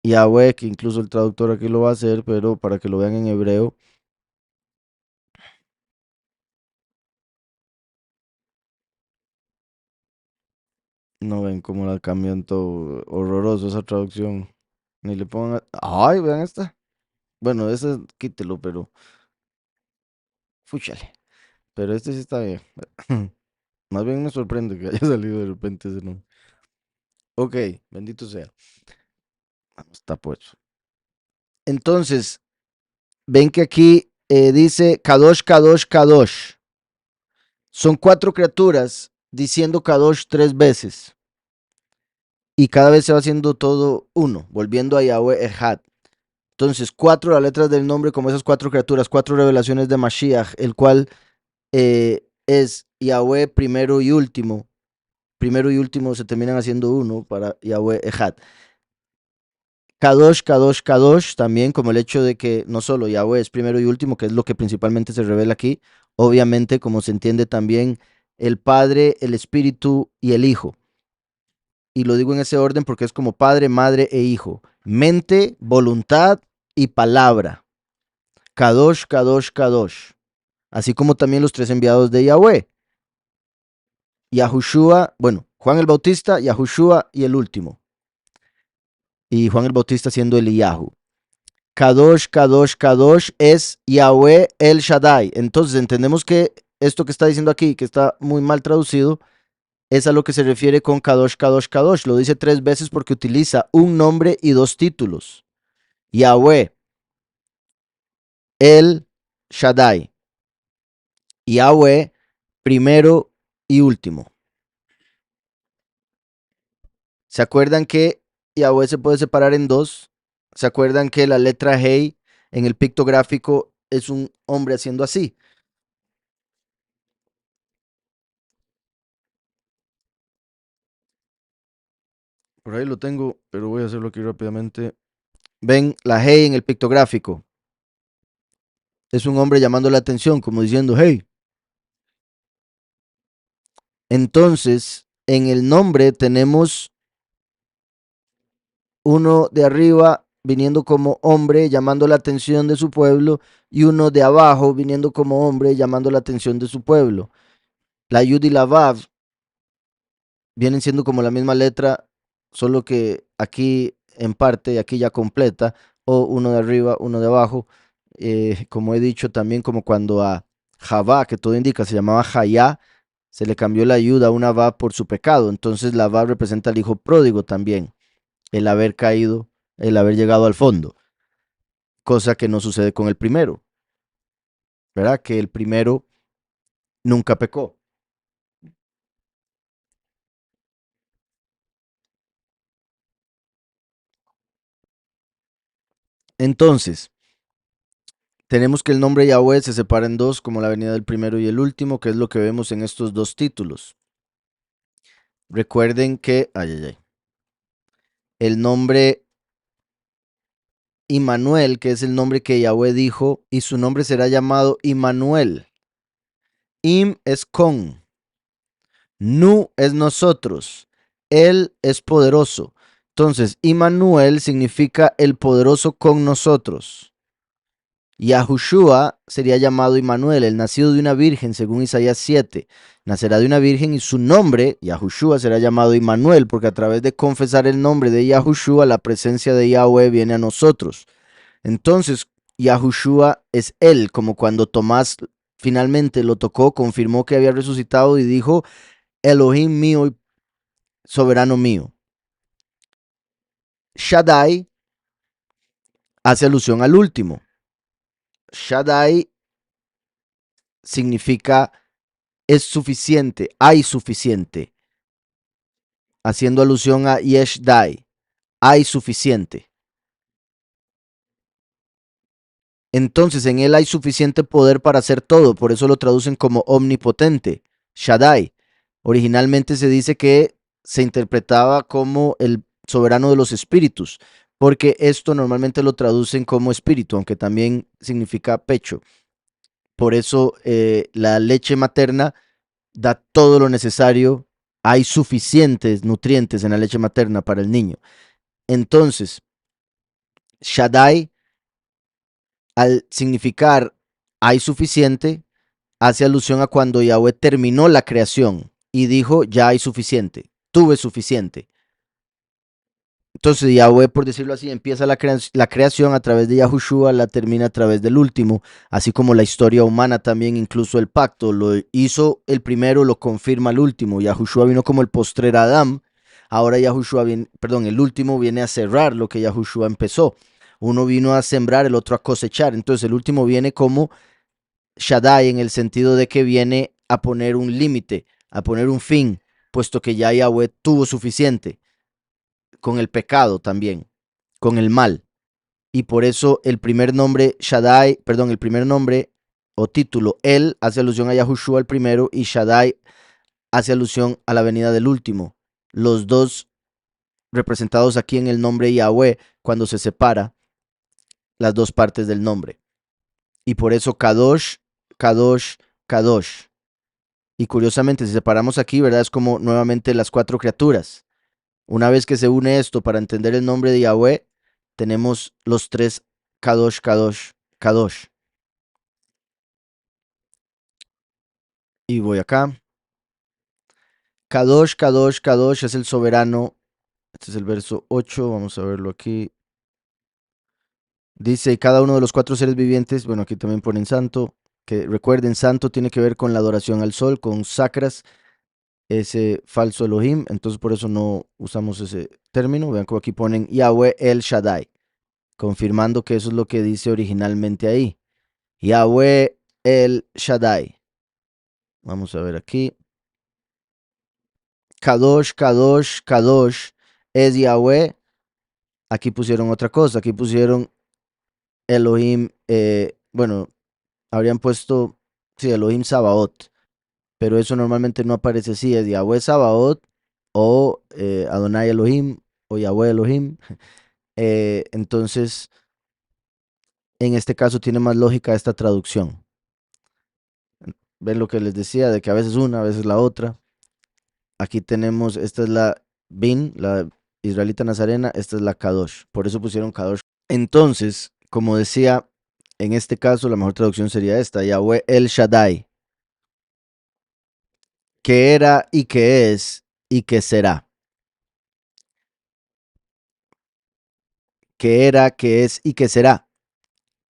Yahweh, que incluso el traductor aquí lo va a hacer, pero para que lo vean en hebreo, no ven cómo la cambian todo horroroso esa traducción. Ni le pongan. Ay, vean esta. Bueno, ese quítelo, pero. Fúchale. Pero este sí está bien. Más bien me sorprende que haya salido de repente ese nombre. Ok, bendito sea. Está pues. Entonces, ven que aquí dice Kadosh, Kadosh, Kadosh. Son cuatro criaturas diciendo Kadosh 3 veces. Y cada vez se va haciendo todo uno, volviendo a Yahweh Ejad. Entonces, cuatro las letras del nombre, como esas cuatro criaturas, cuatro revelaciones de Mashiach, el cual es Yahweh primero y último. Primero y último se terminan haciendo uno para Yahweh Ejad. Kadosh, Kadosh, Kadosh, también como el hecho de que no solo Yahweh es primero y último, que es lo que principalmente se revela aquí, obviamente como se entiende también el Padre, el Espíritu y el Hijo. Y lo digo en ese orden porque es como Padre, Madre e Hijo. Mente, voluntad y palabra. Kadosh, Kadosh, Kadosh. Así como también los tres enviados de Yahweh. Yahushua, bueno, Juan el Bautista, Yahushua y el último. Y Juan el Bautista siendo Eliyahu. Kadosh, Kadosh, Kadosh es Yahweh el Shaddai. Entonces entendemos que esto que está diciendo aquí, que está muy mal traducido, es a lo que se refiere con Kadosh, Kadosh, Kadosh. Lo dice 3 veces porque utiliza un nombre y dos títulos. Yahweh el Shaddai. Yahweh primero y último. ¿Se acuerdan que Yahweh se puede separar en dos? ¿Se acuerdan que la letra Hey en el pictográfico es un hombre haciendo así? Por ahí lo tengo, pero voy a hacerlo aquí rápidamente. Ven la hey en el pictográfico. Es un hombre llamando la atención, como diciendo, hey. Entonces, en el nombre tenemos uno de arriba viniendo como hombre, llamando la atención de su pueblo, y uno de abajo viniendo como hombre, llamando la atención de su pueblo. La Yud y la Vav vienen siendo como la misma letra, solo que aquí en parte, aquí ya completa, o uno de arriba, uno de abajo. Como he dicho también, como cuando a Javá, que todo indica, se llamaba Jayá, se le cambió la ayuda a una Vav por su pecado. Entonces la Vav representa al hijo pródigo también, el haber caído, el haber llegado al fondo, cosa que no sucede con el primero, ¿verdad? Que el primero nunca pecó. Entonces, tenemos que el nombre Yahweh se separa en dos, como la venida del primero y el último, que es lo que vemos en estos dos títulos. Recuerden que, el nombre Immanuel, que es el nombre que Yahweh dijo, y su nombre será llamado Immanuel. Im es con, Nu es nosotros, Él es poderoso. Entonces, Immanuel significa el poderoso con nosotros. Yahushua sería llamado Immanuel, el nacido de una virgen, según Isaías 7. Nacerá de una virgen y su nombre, Yahushua, será llamado Immanuel, porque a través de confesar el nombre de Yahushua, la presencia de Yahweh viene a nosotros. Entonces, Yahushua es Él, como cuando Tomás finalmente lo tocó, confirmó que había resucitado y dijo, Elohim mío y soberano mío. Shaddai hace alusión al último. Shaddai significa es suficiente, hay suficiente, haciendo alusión a Yesh Dai, hay suficiente. Entonces en él hay suficiente poder para hacer todo, por eso lo traducen como omnipotente, Shaddai. Originalmente se dice que se interpretaba como el soberano de los espíritus, porque esto normalmente lo traducen como espíritu, aunque también significa pecho. Por eso la leche materna da todo lo necesario, hay suficientes nutrientes en la leche materna para el niño. Entonces, Shaddai, al significar hay suficiente, hace alusión a cuando Yahweh terminó la creación y dijo, ya hay suficiente, tuve suficiente. Entonces Yahweh, por decirlo así, empieza la creación a través de Yahushua, la termina a través del último, así como la historia humana también, incluso el pacto, lo hizo el primero, lo confirma el último. Yahushua vino como el postrer Adán, ahora Yahushua viene, perdón, el último viene a cerrar lo que Yahushua empezó. Uno vino a sembrar, el otro a cosechar. Entonces el último viene como Shaddai en el sentido de que viene a poner un límite, a poner un fin, puesto que ya Yahweh tuvo suficiente con el pecado también, con el mal. Y por eso el primer nombre Shaddai, perdón, el primer nombre o título, él hace alusión a Yahushua el primero y Shaddai hace alusión a la venida del último. Los dos representados aquí en el nombre Yahweh cuando se separa las dos partes del nombre. Y por eso Kadosh, Kadosh, Kadosh. Y curiosamente, si separamos aquí, ¿verdad? Es como nuevamente las cuatro criaturas. Una vez que se une esto para entender el nombre de Yahweh, tenemos los tres Kadosh, Kadosh, Kadosh. Y voy acá. Kadosh, Kadosh, Kadosh es el soberano. Este es el verso 8. Vamos a verlo aquí. Dice, cada uno de los cuatro seres vivientes, bueno, aquí también ponen santo, que recuerden, santo tiene que ver con la adoración al sol, con sacras, ese falso Elohim, entonces por eso no usamos ese término. Vean como aquí ponen Yahweh el Shaddai, confirmando que eso es lo que dice originalmente ahí. Yahweh el Shaddai. Vamos a ver aquí. Kadosh, Kadosh, Kadosh es Yahweh. Aquí pusieron otra cosa, aquí pusieron Elohim, bueno, habrían puesto, sí, Elohim Sabaoth, pero eso normalmente no aparece así, es Yahweh Sabaoth o Adonai Elohim, o Yahweh Elohim. Entonces, en este caso tiene más lógica esta traducción. ¿Ven lo que les decía? De que a veces una, a veces la otra. Aquí tenemos, esta es la Bin, la israelita nazarena, esta es la Kadosh. Por eso pusieron Kadosh. Entonces, como decía, en este caso la mejor traducción sería esta, Yahweh El Shaddai, que era y que es y que será. Que era, que es y que será.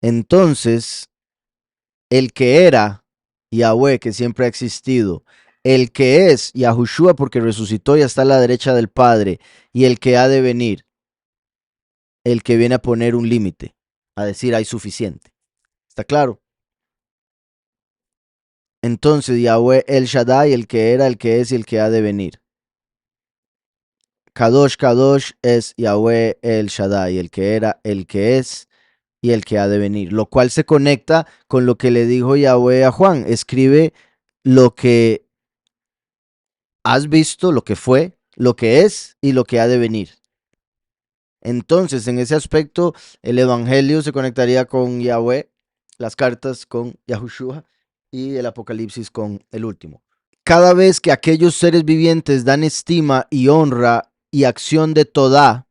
Entonces, el que era Yahweh, que siempre ha existido, el que es Yahushua, porque resucitó y está a la derecha del Padre, y el que ha de venir, el que viene a poner un límite, a decir hay suficiente. ¿Está claro? Entonces, Yahweh El Shaddai, el que era, el que es y el que ha de venir. Kadosh Kadosh es Yahweh El Shaddai, el que era, el que es y el que ha de venir, lo cual se conecta con lo que le dijo Yahweh a Juan. Escribe lo que has visto, lo que fue, lo que es y lo que ha de venir. Entonces, en ese aspecto, el Evangelio se conectaría con Yahweh, las cartas con Yahushua y el Apocalipsis con el último. Cada vez que aquellos seres vivientes dan estima y honra y acción de Todá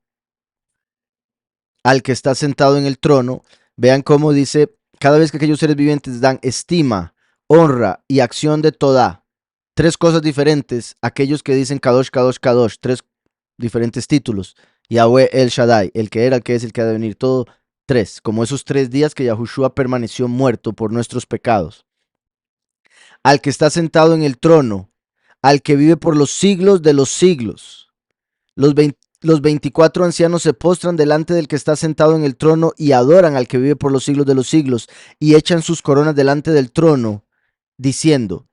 al que está sentado en el trono, vean cómo dice, cada vez que aquellos seres vivientes dan estima, honra y acción de Todá, tres cosas diferentes, aquellos que dicen Kadosh, Kadosh, Kadosh, tres diferentes títulos, Yahweh El Shaddai, el que era, el que es, el que ha de venir, todo tres, como esos 3 días que Yahushua permaneció muerto por nuestros pecados. Al que está sentado en el trono, al que vive por los siglos de los siglos. Los 24 ancianos se postran delante del que está sentado en el trono y adoran al que vive por los siglos de los siglos y echan sus coronas delante del trono, diciendo,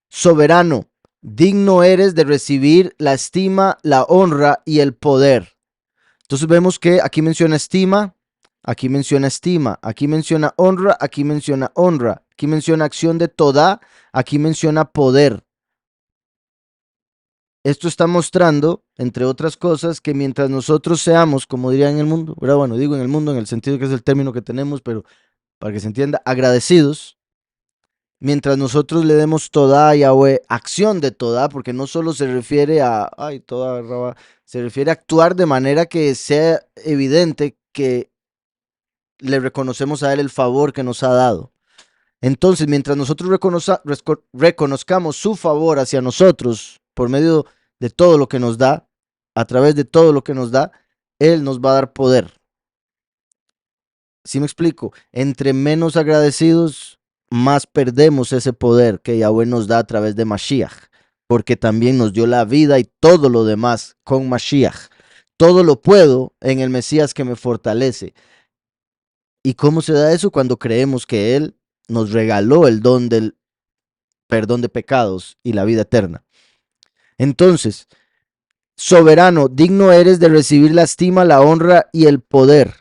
soberano, digno eres de recibir la estima, la honra y el poder. Entonces vemos que aquí menciona estima, aquí menciona estima, aquí menciona honra, aquí menciona honra, aquí menciona acción de toda, aquí menciona poder. Esto está mostrando, entre otras cosas, que mientras nosotros seamos, como diría en el mundo, ¿verdad? Bueno, digo en el mundo en el sentido que es el término que tenemos, pero para que se entienda, agradecidos, mientras nosotros le demos toda a Yahweh, acción de toda, porque no solo se refiere a, ay, toda, raba, se refiere a actuar de manera que sea evidente que le reconocemos a Él el favor que nos ha dado. Entonces, mientras nosotros reconozcamos su favor hacia nosotros por medio de todo lo que nos da, a través de todo lo que nos da, Él nos va a dar poder. ¿Sí me explico? Entre menos agradecidos, más perdemos ese poder que Yahweh nos da a través de Mashiach, porque también nos dio la vida y todo lo demás con Mashiach. Todo lo puedo en el Mesías que me fortalece. ¿Y cómo se da eso? Cuando creemos que Él nos regaló el don del perdón de pecados y la vida eterna. Entonces, soberano, digno eres de recibir la estima, la honra y el poder.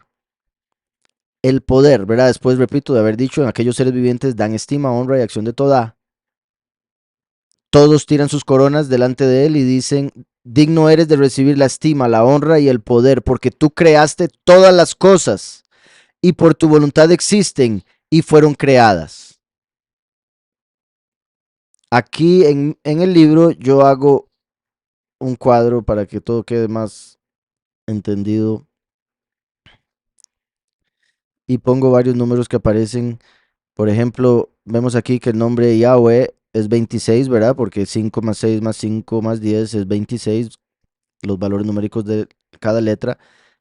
El poder, ¿verdad? Después, repito, de haber dicho, en aquellos seres vivientes dan estima, honra y acción de toda. Todos tiran sus coronas delante de él y dicen, digno eres de recibir la estima, la honra y el poder, porque tú creaste todas las cosas y por tu voluntad existen y fueron creadas. Aquí en el libro yo hago un cuadro para que todo quede más entendido y pongo varios números que aparecen. Por ejemplo, vemos aquí que el nombre de Yahweh es 26, ¿verdad? Porque 5 más 6 más 5 más 10 es 26, los valores numéricos de cada letra.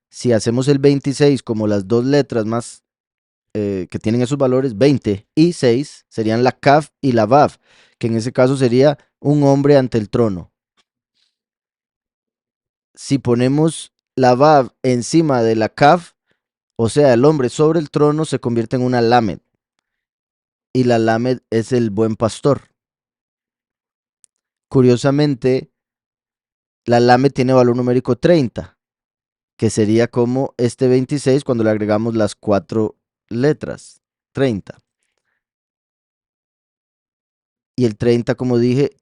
Si hacemos el 26 como las dos letras más que tienen esos valores, 20 y 6 serían la Kaf y la Vav, que en ese caso sería un hombre ante el trono. Si ponemos la Vav encima de la Kaf, o sea, el hombre sobre el trono, se convierte en una Lamed. Y la Lamed es el buen pastor. Curiosamente, la Lamed tiene valor numérico 30, que sería como este 26 cuando le agregamos las 4 letras, 30. Y el 30, como dije,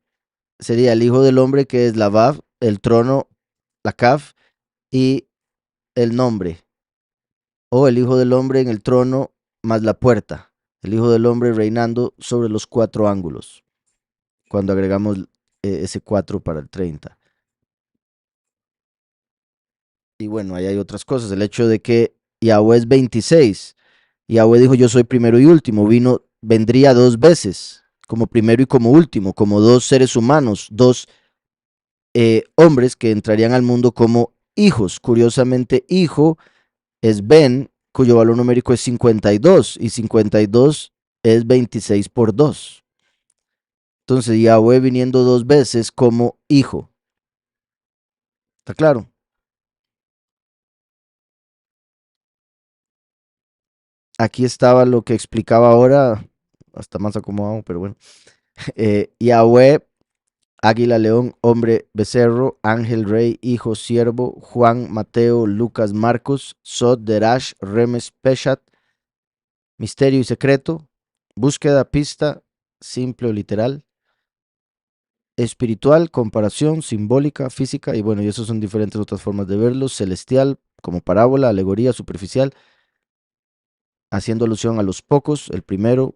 sería el Hijo del Hombre, que es la Vav, el trono, la Kaf, y el nombre, o el Hijo del Hombre en el trono más la puerta, el Hijo del Hombre reinando sobre los cuatro ángulos, cuando agregamos ese 4 para el 30. Y bueno, ahí hay otras cosas, el hecho de que Yahweh es 26. Yahweh dijo, yo soy primero y último, vendría dos veces, como primero y como último, como dos seres humanos, dos hombres que entrarían al mundo como hijos. Curiosamente, hijo es Ben, cuyo valor numérico es 52, y 52 es 26 por 2. Entonces, Yahweh viniendo dos veces como hijo. ¿Está claro? Aquí estaba lo que explicaba ahora, hasta más acomodado, pero bueno. Yahweh, águila, león, hombre, becerro, ángel, rey, hijo, siervo, Juan, Mateo, Lucas, Marcos, Sod, Derash, Remes, Peshat, misterio y secreto, búsqueda, pista, simple o literal, espiritual, comparación, simbólica, física, y bueno, y eso son diferentes otras formas de verlo, celestial, como parábola, alegoría, superficial, haciendo alusión a los pocos, el primero,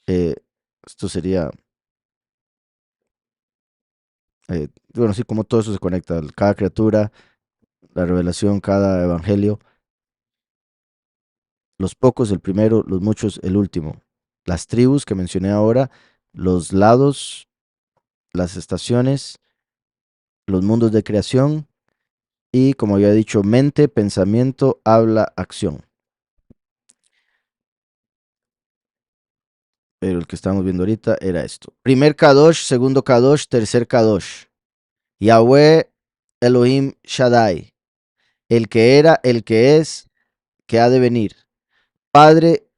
eh, esto sería, bueno, sí, como todo eso se conecta, cada criatura, la revelación, cada evangelio, los pocos, el primero, los muchos, el último, las tribus que mencioné ahora, los lados, las estaciones, los mundos de creación y, como había dicho, mente, pensamiento, habla, acción. Pero el que estamos viendo ahorita era esto. Primer Kadosh, segundo Kadosh, tercer Kadosh. Yahweh Elohim Shaddai. El que era, el que es, que ha de venir. Padre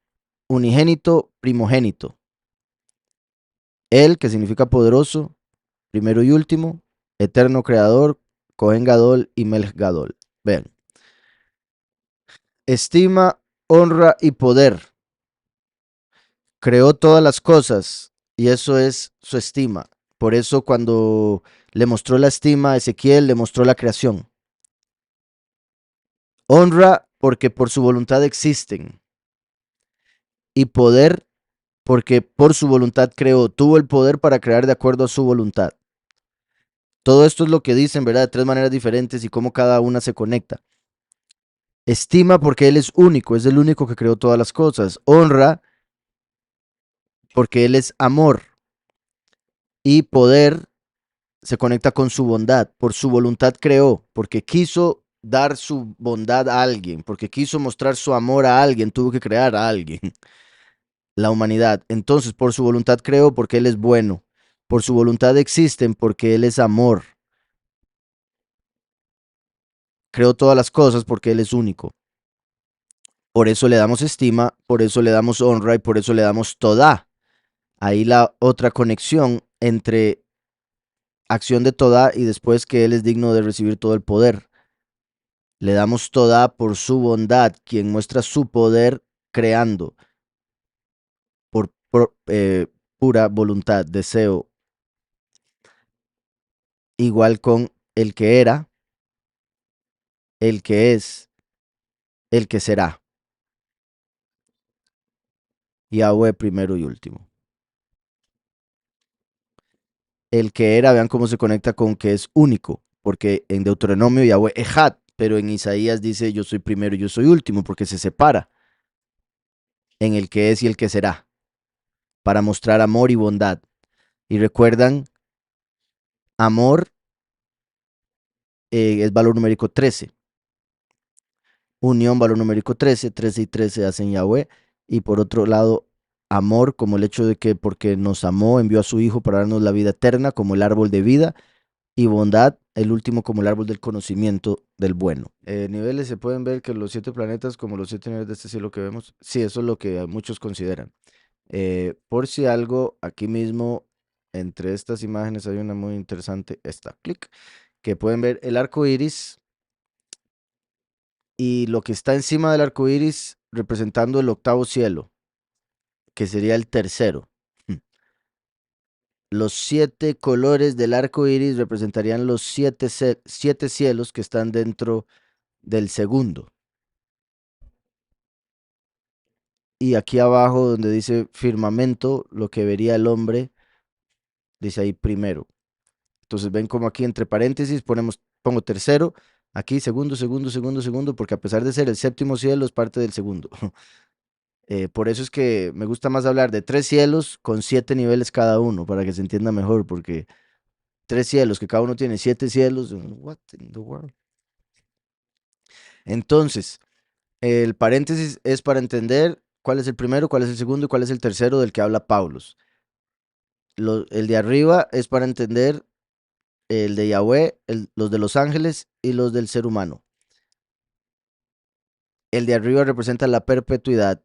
unigénito, primogénito. El, que significa poderoso, primero y último. Eterno creador, Cohen Gadol y Melch Gadol. Vean. Estima, honra y poder. Creó todas las cosas y eso es su estima. Por eso cuando le mostró la estima a Ezequiel, le mostró la creación. Honra porque por su voluntad existen y poder porque por su voluntad creó. Tuvo el poder para crear de acuerdo a su voluntad. Todo esto es lo que dicen, ¿verdad? De tres maneras diferentes y cómo cada una se conecta. Estima porque Él es único, es el único que creó todas las cosas. Honra porque Él es amor. Y poder se conecta con su bondad. Por su voluntad creó, porque quiso dar su bondad a alguien, porque quiso mostrar su amor a alguien, tuvo que crear a alguien, la humanidad. Entonces, por su voluntad creó, porque Él es bueno. Por su voluntad existen, porque Él es amor. Creó todas las cosas porque Él es único. Por eso le damos estima, por eso le damos honra y por eso le damos toda. Ahí la otra conexión entre acción de toda y después que Él es digno de recibir todo el poder. Le damos toda por su bondad, quien muestra su poder creando por pura voluntad, deseo, igual con el que era, el que es, el que será. Yahweh primero y último. El que era, vean cómo se conecta con que es único, porque en Deuteronomio Yahweh Ejad, pero en Isaías dice yo soy primero y yo soy último, porque se separa en el que es y el que será, para mostrar amor y bondad. Y recuerdan, amor es valor numérico 13. Unión, valor numérico 13, 13 y 13 hacen Yahweh. Y por otro lado, amor, como el hecho de que porque nos amó, envió a su Hijo para darnos la vida eterna, como el árbol de vida. Y bondad, el último como el árbol del conocimiento del bueno. Niveles, se pueden ver que los siete planetas, como los siete niveles de este cielo que vemos, sí, eso es lo que muchos consideran. Por si algo, aquí mismo, entre estas imágenes hay una muy interesante, esta, clic, que pueden ver el arco iris y lo que está encima del arco iris representando el octavo cielo, que sería el tercero. Los siete colores del arco iris representarían los siete cielos que están dentro del segundo. Y aquí abajo donde dice firmamento, lo que vería el hombre, dice ahí primero. Entonces ven como aquí entre paréntesis pongo tercero, aquí segundo, segundo, segundo, segundo, porque a pesar de ser el séptimo cielo es parte del segundo. Por eso es que me gusta más hablar de tres cielos con 7 niveles cada uno, para que se entienda mejor, porque tres cielos, que cada uno tiene 7 cielos. What in the world? Entonces, el paréntesis es para entender cuál es el primero, cuál es el segundo y cuál es el tercero del que habla Paulos. El de arriba es para entender el de Yahweh, los de los ángeles y los del ser humano. El de arriba representa la perpetuidad,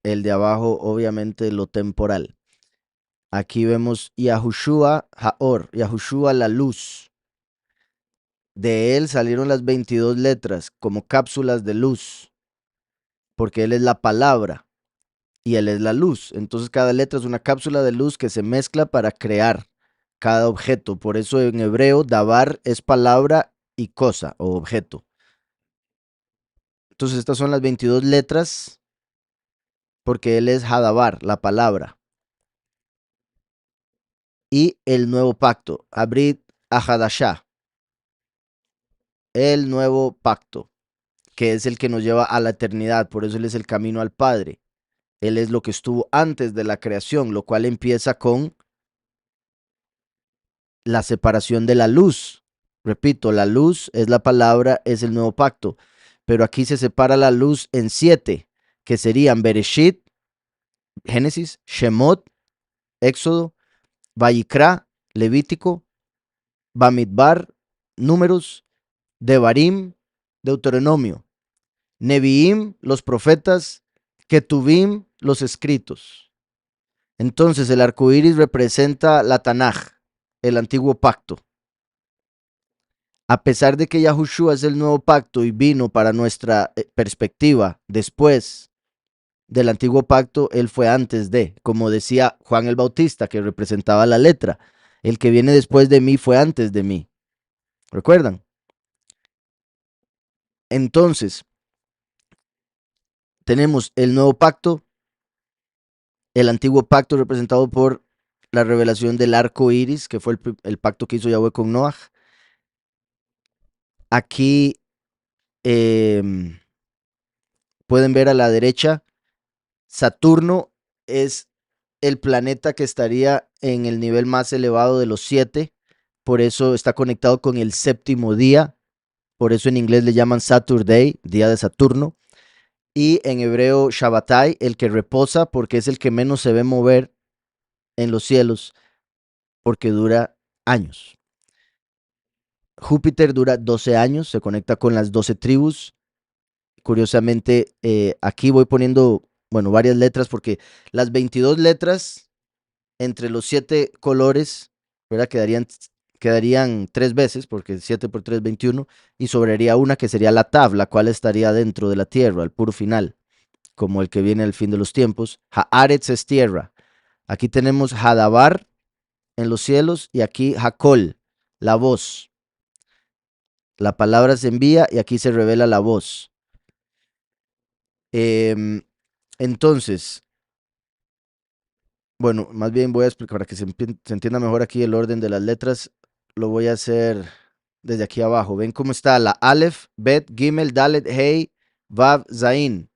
el de abajo obviamente lo temporal. Aquí vemos Yahushua Haor, Yahushua la luz. De él salieron las 22 letras como cápsulas de luz, porque él es la palabra y él es la luz. Entonces cada letra es una cápsula de luz que se mezcla para crear cada objeto. Por eso en hebreo, davar es palabra y cosa o objeto. Entonces estas son las 22 letras porque él es Hadabar, la palabra. Y el nuevo pacto, Abrit Ahadashah, el nuevo pacto, que es el que nos lleva a la eternidad. Por eso él es el camino al Padre. Él es lo que estuvo antes de la creación, lo cual empieza con la separación de la luz. Repito, la luz es la palabra, es el nuevo pacto. Pero aquí se separa la luz en 7, que serían Bereshit, Génesis, Shemot, Éxodo, Vayikra, Levítico, Bamidbar, Números, Devarim, Deuteronomio, Neviim, los profetas, Ketuvim, los escritos. Entonces el arco iris representa la Tanaj, el antiguo pacto. A pesar de que Yahushua es el nuevo pacto y vino para nuestra perspectiva después del antiguo pacto, él fue antes de, como decía Juan el Bautista, que representaba la letra. El que viene después de mí fue antes de mí. ¿Recuerdan? Entonces, tenemos el nuevo pacto, el antiguo pacto representado por la revelación del arco iris, que fue el pacto que hizo Yahweh con Noah. Aquí pueden ver a la derecha, Saturno es el planeta que estaría en el nivel más elevado de los 7, por eso está conectado con el séptimo día, por eso en inglés le llaman Saturday, día de Saturno, y en hebreo Shabbatai, el que reposa, porque es el que menos se ve mover en los cielos, porque dura años. Júpiter dura 12 años, se conecta con las 12 tribus. Curiosamente, aquí voy poniendo, bueno, varias letras, porque las 22 letras entre los 7 colores, ¿verdad? Quedarían 3 veces, porque 7 por 3, 21, y sobraría una que sería la Tav, la cual estaría dentro de la tierra, al puro final, como el que viene al fin de los tiempos. Haaretz es tierra. Aquí tenemos Hadabar en los cielos y aquí Hakol, la voz. La palabra se envía y aquí se revela la voz. Em, entonces, bueno, más bien voy a explicar para que se entienda mejor aquí el orden de las letras. Lo voy a hacer desde aquí abajo. ¿Ven cómo está la Aleph, Bet, Gimel, Dalet, Hey, Vav, Zain?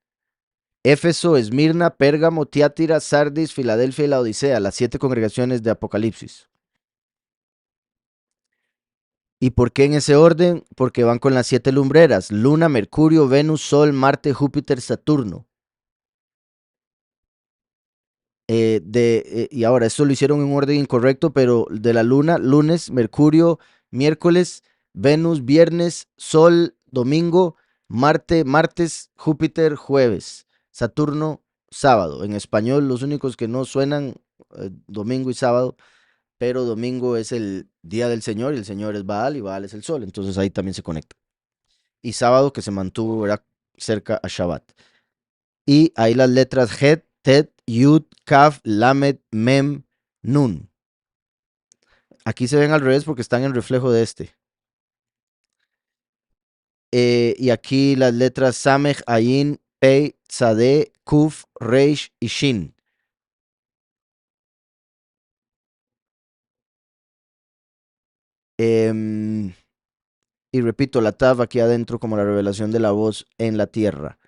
Éfeso, Esmirna, Pérgamo, Tiátira, Sardis, Filadelfia y la Odisea, las 7 congregaciones de Apocalipsis. ¿Y por qué en ese orden? Porque van con las 7 lumbreras: Luna, Mercurio, Venus, Sol, Marte, Júpiter, Saturno. Y ahora, esto lo hicieron en un orden incorrecto, pero de la luna, lunes, Mercurio, miércoles, Venus, viernes, Sol, domingo, Marte, martes, Júpiter, jueves, Saturno, sábado. En español, los únicos que no suenan, domingo y sábado, pero domingo es el día del Señor y el Señor es Baal y Baal es el Sol, entonces ahí también se conecta. Y sábado que se mantuvo, ¿verdad?, cerca a Shabbat. Y ahí las letras Het, Tet, Yud, Kaf, Lamed, Mem, Nun. Aquí se ven al revés porque están en reflejo de este. Y aquí las letras Samech, Ayin, Pei, Tzadeh, Kuf, Reish y Shin. Em, y repito, la Tav aquí adentro como la revelación de la voz en la tierra.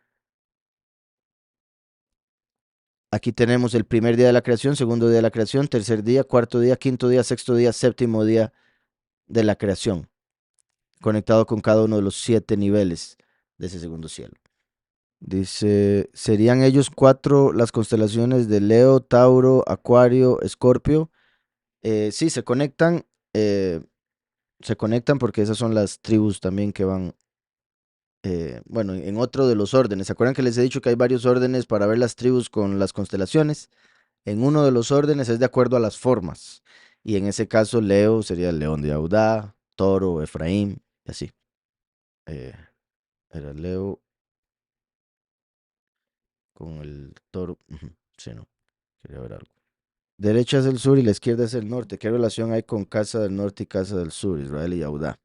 Aquí tenemos el primer día de la creación, segundo día de la creación, tercer día, cuarto día, quinto día, sexto día, séptimo día de la creación, conectado con cada uno de los 7 niveles de ese segundo cielo. Dice, ¿serían ellos 4 las constelaciones de Leo, Tauro, Acuario, Escorpio? Sí, eh, se conectan porque esas son las tribus también que van, bueno, en otro de los órdenes. ¿Se acuerdan que les he dicho que hay varios órdenes para ver las tribus con las constelaciones? En uno de los órdenes es de acuerdo a las formas. Y en ese caso, Leo sería el león de Judá, Toro, Efraín, y así. Eh, Era Leo con el toro. Ujú, sí, no, quería ver algo. Derecha es el sur y la izquierda es el norte. ¿Qué relación hay con casa del norte y casa del sur, Israel y Judá?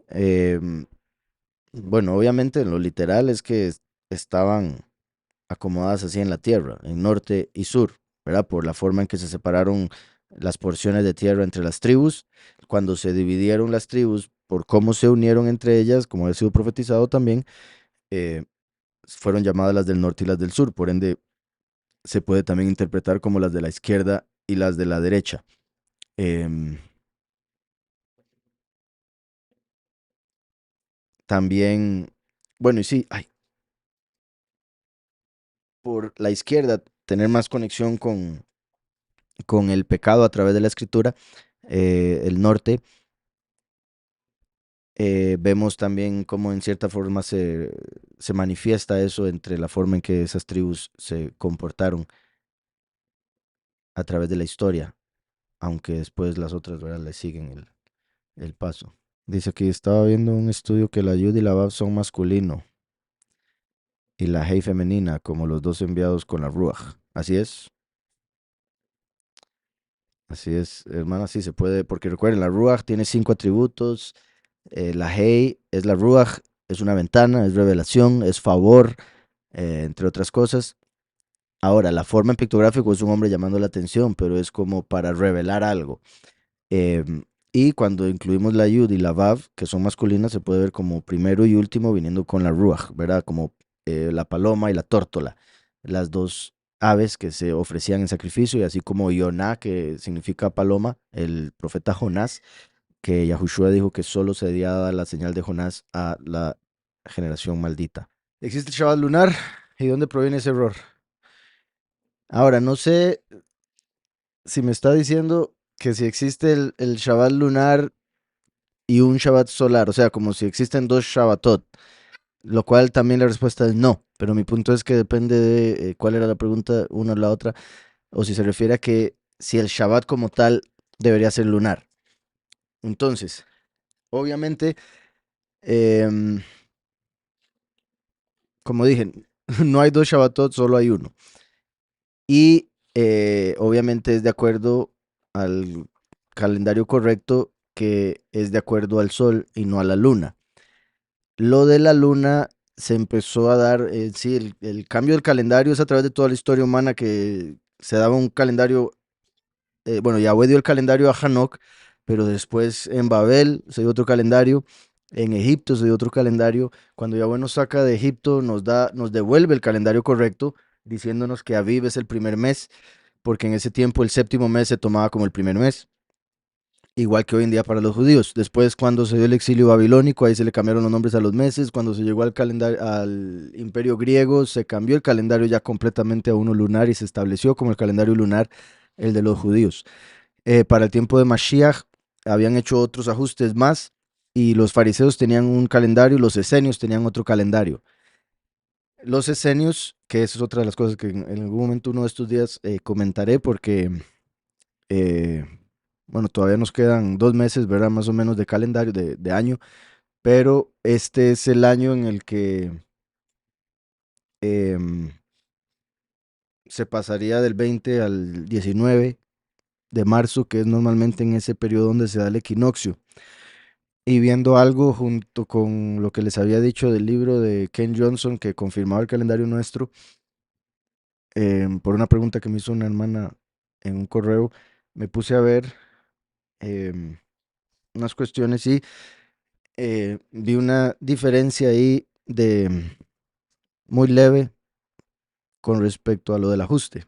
Em, bueno, obviamente en lo literal es que estaban acomodadas así en la tierra, en norte y sur, ¿verdad? Por la forma en que se separaron las porciones de tierra entre las tribus. Cuando se dividieron las tribus, por cómo se unieron entre ellas, como ha sido profetizado también, eh, fueron llamadas las del norte y las del sur. Por ende, se puede también interpretar como las de la izquierda y las de la derecha. Em, También, bueno, y sí, ay, por la izquierda, tener más conexión con el pecado a través de la escritura, el norte, vemos también cómo en cierta forma se manifiesta eso entre la forma en que esas tribus se comportaron a través de la historia, aunque después las otras, ¿verdad?, le siguen el paso. Dice que estaba viendo un estudio que la Yud y la Bab son masculino y la Hei femenina, como los dos enviados con la Ruach. Así es, hermana, sí se puede, porque recuerden, la Ruach tiene 5 atributos, la Hei es la Ruach, es una ventana, es revelación, es favor, entre otras cosas. Ahora, la forma en pictográfico es un hombre llamando la atención, pero es como para revelar algo. Em, y cuando incluimos la Yud y la Vav, que son masculinas, se puede ver como primero y último viniendo con la Ruach, ¿verdad? Como la paloma y la tórtola, las dos aves que se ofrecían en sacrificio, y así como Yoná, que significa paloma, el profeta Jonás, que Yahushua dijo que solo se debía dar la señal de Jonás a la generación maldita. ¿Existe el Shabbat lunar? ¿Y dónde proviene ese error? Ahora, no sé si me está diciendo que si existe el Shabbat lunar y un Shabbat solar, o sea, como si existen dos Shabbatot, lo cual también la respuesta es no, pero mi punto es que depende de cuál era la pregunta, una o la otra, o si se refiere a que si el Shabbat como tal debería ser lunar. Entonces, obviamente, em, como dije, no hay dos Shabbatot, solo hay uno. Y obviamente es de acuerdo al calendario correcto, que es de acuerdo al sol y no a la luna. Lo de la luna se empezó a dar, sí, el cambio del calendario es a través de toda la historia humana, que se daba un calendario, bueno, Yahweh dio el calendario a Hanok, pero después en Babel se dio otro calendario, en Egipto se dio otro calendario. Cuando Yahweh nos saca de Egipto, nos devuelve el calendario correcto, diciéndonos que Aviv es el primer mes, porque en ese tiempo el séptimo mes se tomaba como el primer mes, igual que hoy en día para los judíos. Después, cuando se dio el exilio babilónico, ahí se le cambiaron los nombres a los meses. Cuando se llegó al calendario, al imperio griego, se cambió el calendario ya completamente a uno lunar y se estableció como el calendario lunar el de los judíos. Para el tiempo de Mashiach habían hecho otros ajustes más, y los fariseos tenían un calendario y los esenios tenían otro calendario. Los esenios, que esa es otra de las cosas que en algún momento uno de estos días comentaré, porque eh, bueno, todavía nos quedan 2 meses, ¿verdad? Más o menos de calendario, de año, pero este es el año en el que em, se pasaría del 20 al 19 de marzo, que es normalmente en ese periodo donde se da el equinoccio. y viendo algo junto con lo que les había dicho del libro de Ken Johnson que confirmaba el calendario nuestro, por una pregunta que me hizo una hermana en un correo, me puse a ver em, unas cuestiones y vi una diferencia ahí muy leve con respecto a lo del ajuste.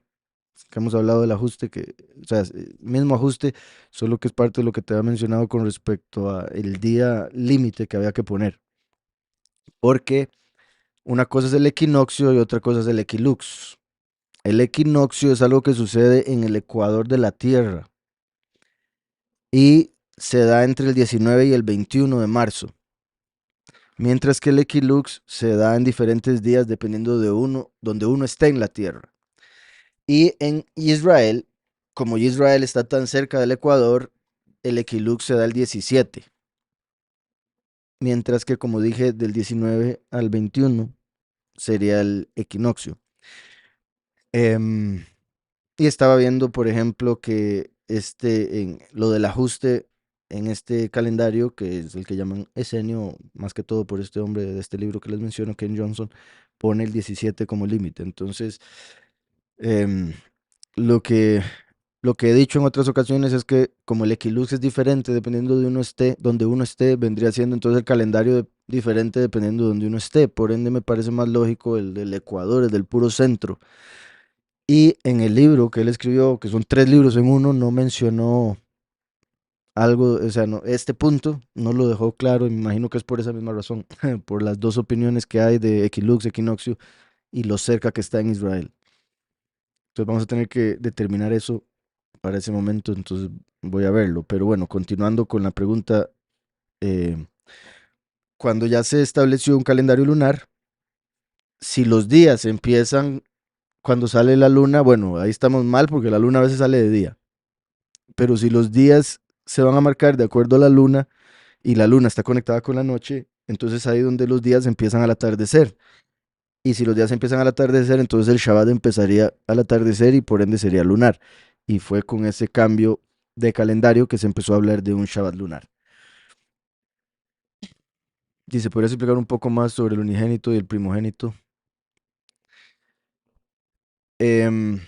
Que hemos hablado del ajuste, que, o sea, mismo ajuste, solo que es parte de lo que te había mencionado con respecto a el día límite que había que poner. Porque una cosa es el equinoccio y otra cosa es el equilux. El equinoccio es algo que sucede en el ecuador de la Tierra y se da entre el 19 y el 21 de marzo, mientras que el equilux se da en diferentes días dependiendo de donde uno esté en la Tierra. Y en Israel, como Israel está tan cerca del Ecuador, el equilux se da el 17, mientras que, como dije, del 19 al 21 sería el equinoccio. Em, y estaba viendo, por ejemplo, que en lo del ajuste en este calendario, que es el que llaman esenio, más que todo por este hombre de este libro que les menciono, Ken Johnson, pone el 17 como límite. Entonces, em, lo que Lo que he dicho en otras ocasiones es que como el equilux es diferente dependiendo de uno esté, donde uno esté, vendría siendo entonces el calendario diferente dependiendo de donde uno esté. Por ende me parece más lógico el del Ecuador, el del puro centro. Y en el libro que él escribió, que son tres libros en uno, no mencionó algo, o sea, este punto no lo dejó claro y me imagino que es por esa misma razón, por las dos opiniones que hay de equilux, equinoccio y lo cerca que está en Israel. Entonces vamos a tener que determinar eso para ese momento, entonces voy a verlo. Pero bueno, continuando con la pregunta, eh, cuando ya se estableció un calendario lunar, si los días empiezan cuando sale la luna, bueno, ahí estamos mal porque la luna a veces sale de día, pero si los días se van a marcar de acuerdo a la luna y la luna está conectada con la noche, entonces ahí donde los días empiezan al atardecer. Y si los días empiezan al atardecer, entonces el Shabbat empezaría al atardecer y por ende sería lunar. Y fue con ese cambio de calendario que se empezó a hablar de un Shabbat lunar. Dice, ¿podrías explicar un poco más sobre el unigénito y el primogénito? Em,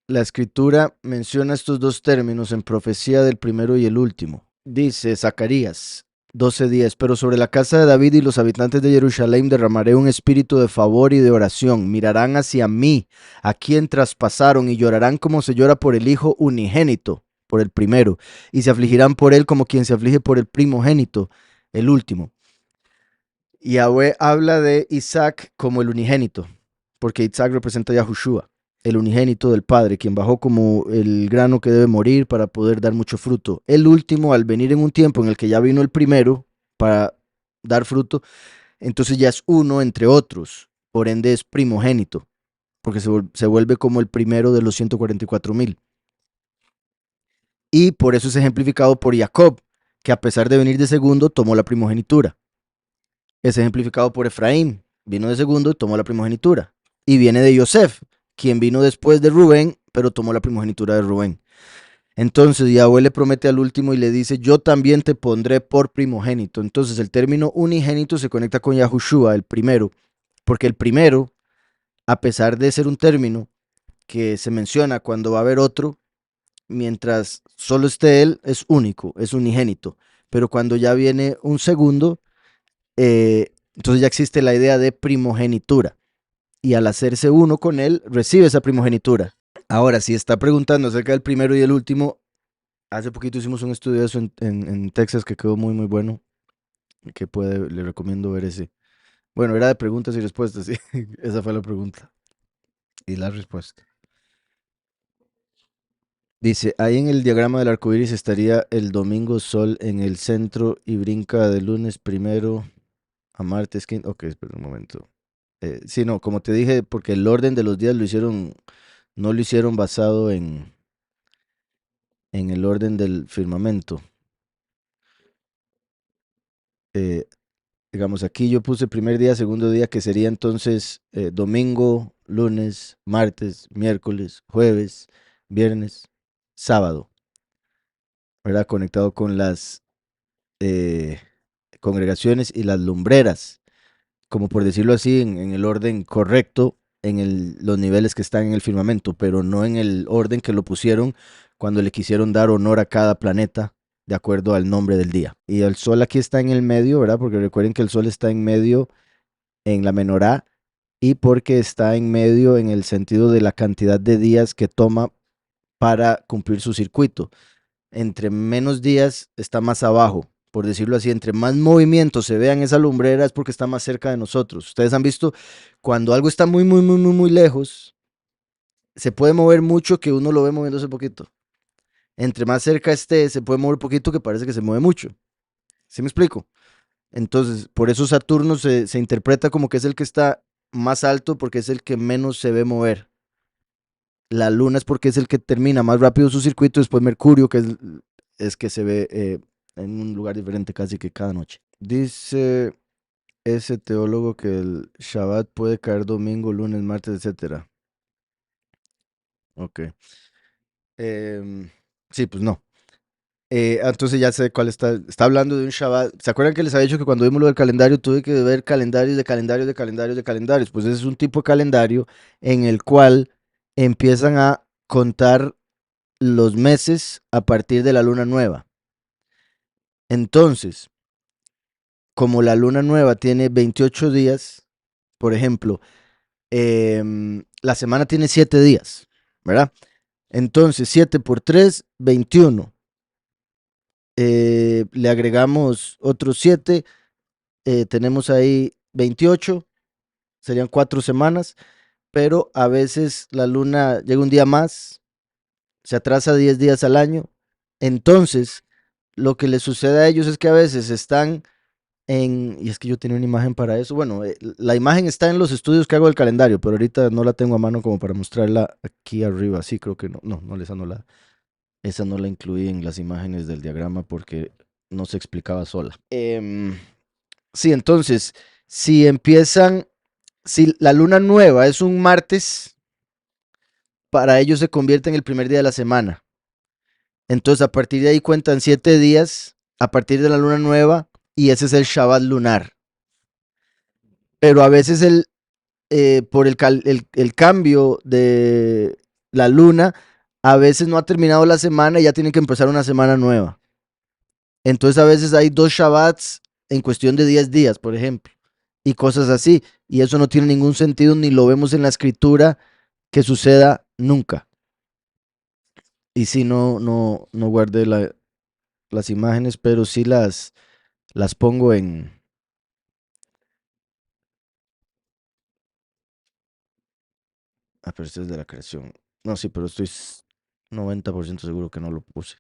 la escritura menciona estos dos términos en profecía del primero y el último. Dice Zacarías 12:10, pero sobre la casa de David y los habitantes de Jerusalén derramaré un espíritu de favor y de oración. Mirarán hacia mí, a quien traspasaron, y llorarán como se llora por el hijo unigénito, por el primero, y se afligirán por él como quien se aflige por el primogénito, el último. Yahweh habla de Isaac como el unigénito, porque Isaac representa a Yahushua, el unigénito del Padre, quien bajó como el grano que debe morir para poder dar mucho fruto. El último, al venir en un tiempo en el que ya vino el primero para dar fruto, entonces ya es uno entre otros, por ende es primogénito, porque se vuelve como el primero de los 144,000. Y por eso es ejemplificado por Jacob, que a pesar de venir de segundo, tomó la primogenitura. Es ejemplificado por Efraín, vino de segundo y tomó la primogenitura. Y viene de Yosef, quien vino después de Rubén, pero tomó la primogenitura de Rubén. Entonces Yahweh le promete al último y le dice, yo también te pondré por primogénito. Entonces el término unigénito se conecta con Yahushua, el primero, porque el primero, a pesar de ser un término que se menciona cuando va a haber otro, mientras solo esté él, es único, es unigénito. Pero cuando ya viene un segundo, entonces ya existe la idea de primogenitura y al hacerse uno con él, recibe esa primogenitura. Ahora, si está preguntando acerca del primero y el último, hace poquito hicimos un estudio de eso en Texas que quedó muy, muy bueno, que le recomiendo ver ese. Bueno, era de preguntas y respuestas, sí. Esa fue la pregunta y la respuesta. Dice, ahí en el diagrama del arco iris estaría el domingo sol en el centro y brinca de lunes primero a martes quinto. Ok, espera un momento. Sí, no, como te dije, porque el orden de los días no lo hicieron basado en el orden del firmamento. Eh, digamos, aquí yo puse primer día, segundo día, que sería entonces domingo, lunes, martes, miércoles, jueves, viernes, sábado, ¿verdad? Conectado con las eh, congregaciones y las lumbreras, como por decirlo así, en el orden correcto, los niveles que están en el firmamento, pero no en el orden que lo pusieron cuando le quisieron dar honor a cada planeta de acuerdo al nombre del día. Y el sol aquí está en el medio, ¿verdad? Porque recuerden que el sol está en medio en la menorá y porque está en medio en el sentido de la cantidad de días que toma para cumplir su circuito. Entre menos días está más abajo, por decirlo así, entre más movimiento se vea en esa lumbrera es porque está más cerca de nosotros. Ustedes han visto cuando algo está muy, muy, muy, muy, muy lejos, se puede mover mucho que uno lo ve moviéndose poquito. Entre más cerca esté, se puede mover poquito que parece que se mueve mucho. ¿Sí me explico? Entonces, por eso Saturno se interpreta como que es el que está más alto porque es el que menos se ve mover. La Luna es porque es el que termina más rápido su circuito, después Mercurio, es que se ve en un lugar diferente casi que cada noche. Dice ese teólogo que el Shabbat puede caer domingo, lunes, martes, etcétera. Ok. Em, sí, pues no. Entonces ya sé cuál está hablando de un Shabbat. ¿Se acuerdan que les había dicho que cuando vimos lo del calendario tuve que ver calendarios de calendarios de calendarios de calendarios? Pues ese es un tipo de calendario en el cual empiezan a contar los meses a partir de la luna nueva. Entonces, como la luna nueva tiene 28 días, por ejemplo, la semana tiene 7 días, ¿verdad? Entonces, 7 por 3, 21. Le agregamos otros 7, tenemos ahí 28, serían 4 semanas, pero a veces la luna llega un día más, se atrasa 10 días al año. Entonces, lo que les sucede a ellos es que a veces están y es que yo tenía una imagen para eso. Bueno, la imagen está en los estudios que hago del calendario, pero ahorita no la tengo a mano como para mostrarla aquí arriba. Sí, creo que no. No, no, esa no la incluí en las imágenes del diagrama porque no se explicaba sola. Sí, entonces, si empiezan, si la luna nueva es un martes, para ellos se convierte en el primer día de la semana. Entonces, a partir de ahí cuentan 7 días a partir de la luna nueva y ese es el Shabbat lunar. Pero a veces por el cambio de la luna, a veces no ha terminado la semana y ya tienen que empezar una semana nueva. Entonces a veces hay 2 Shabbats en cuestión de 10 días, por ejemplo, y cosas así. Y eso no tiene ningún sentido ni lo vemos en la escritura que suceda nunca. Y sí, no guardé las imágenes, pero sí las pongo en... Ah, pero este es de la creación. No, sí, pero estoy 90% seguro que no lo puse.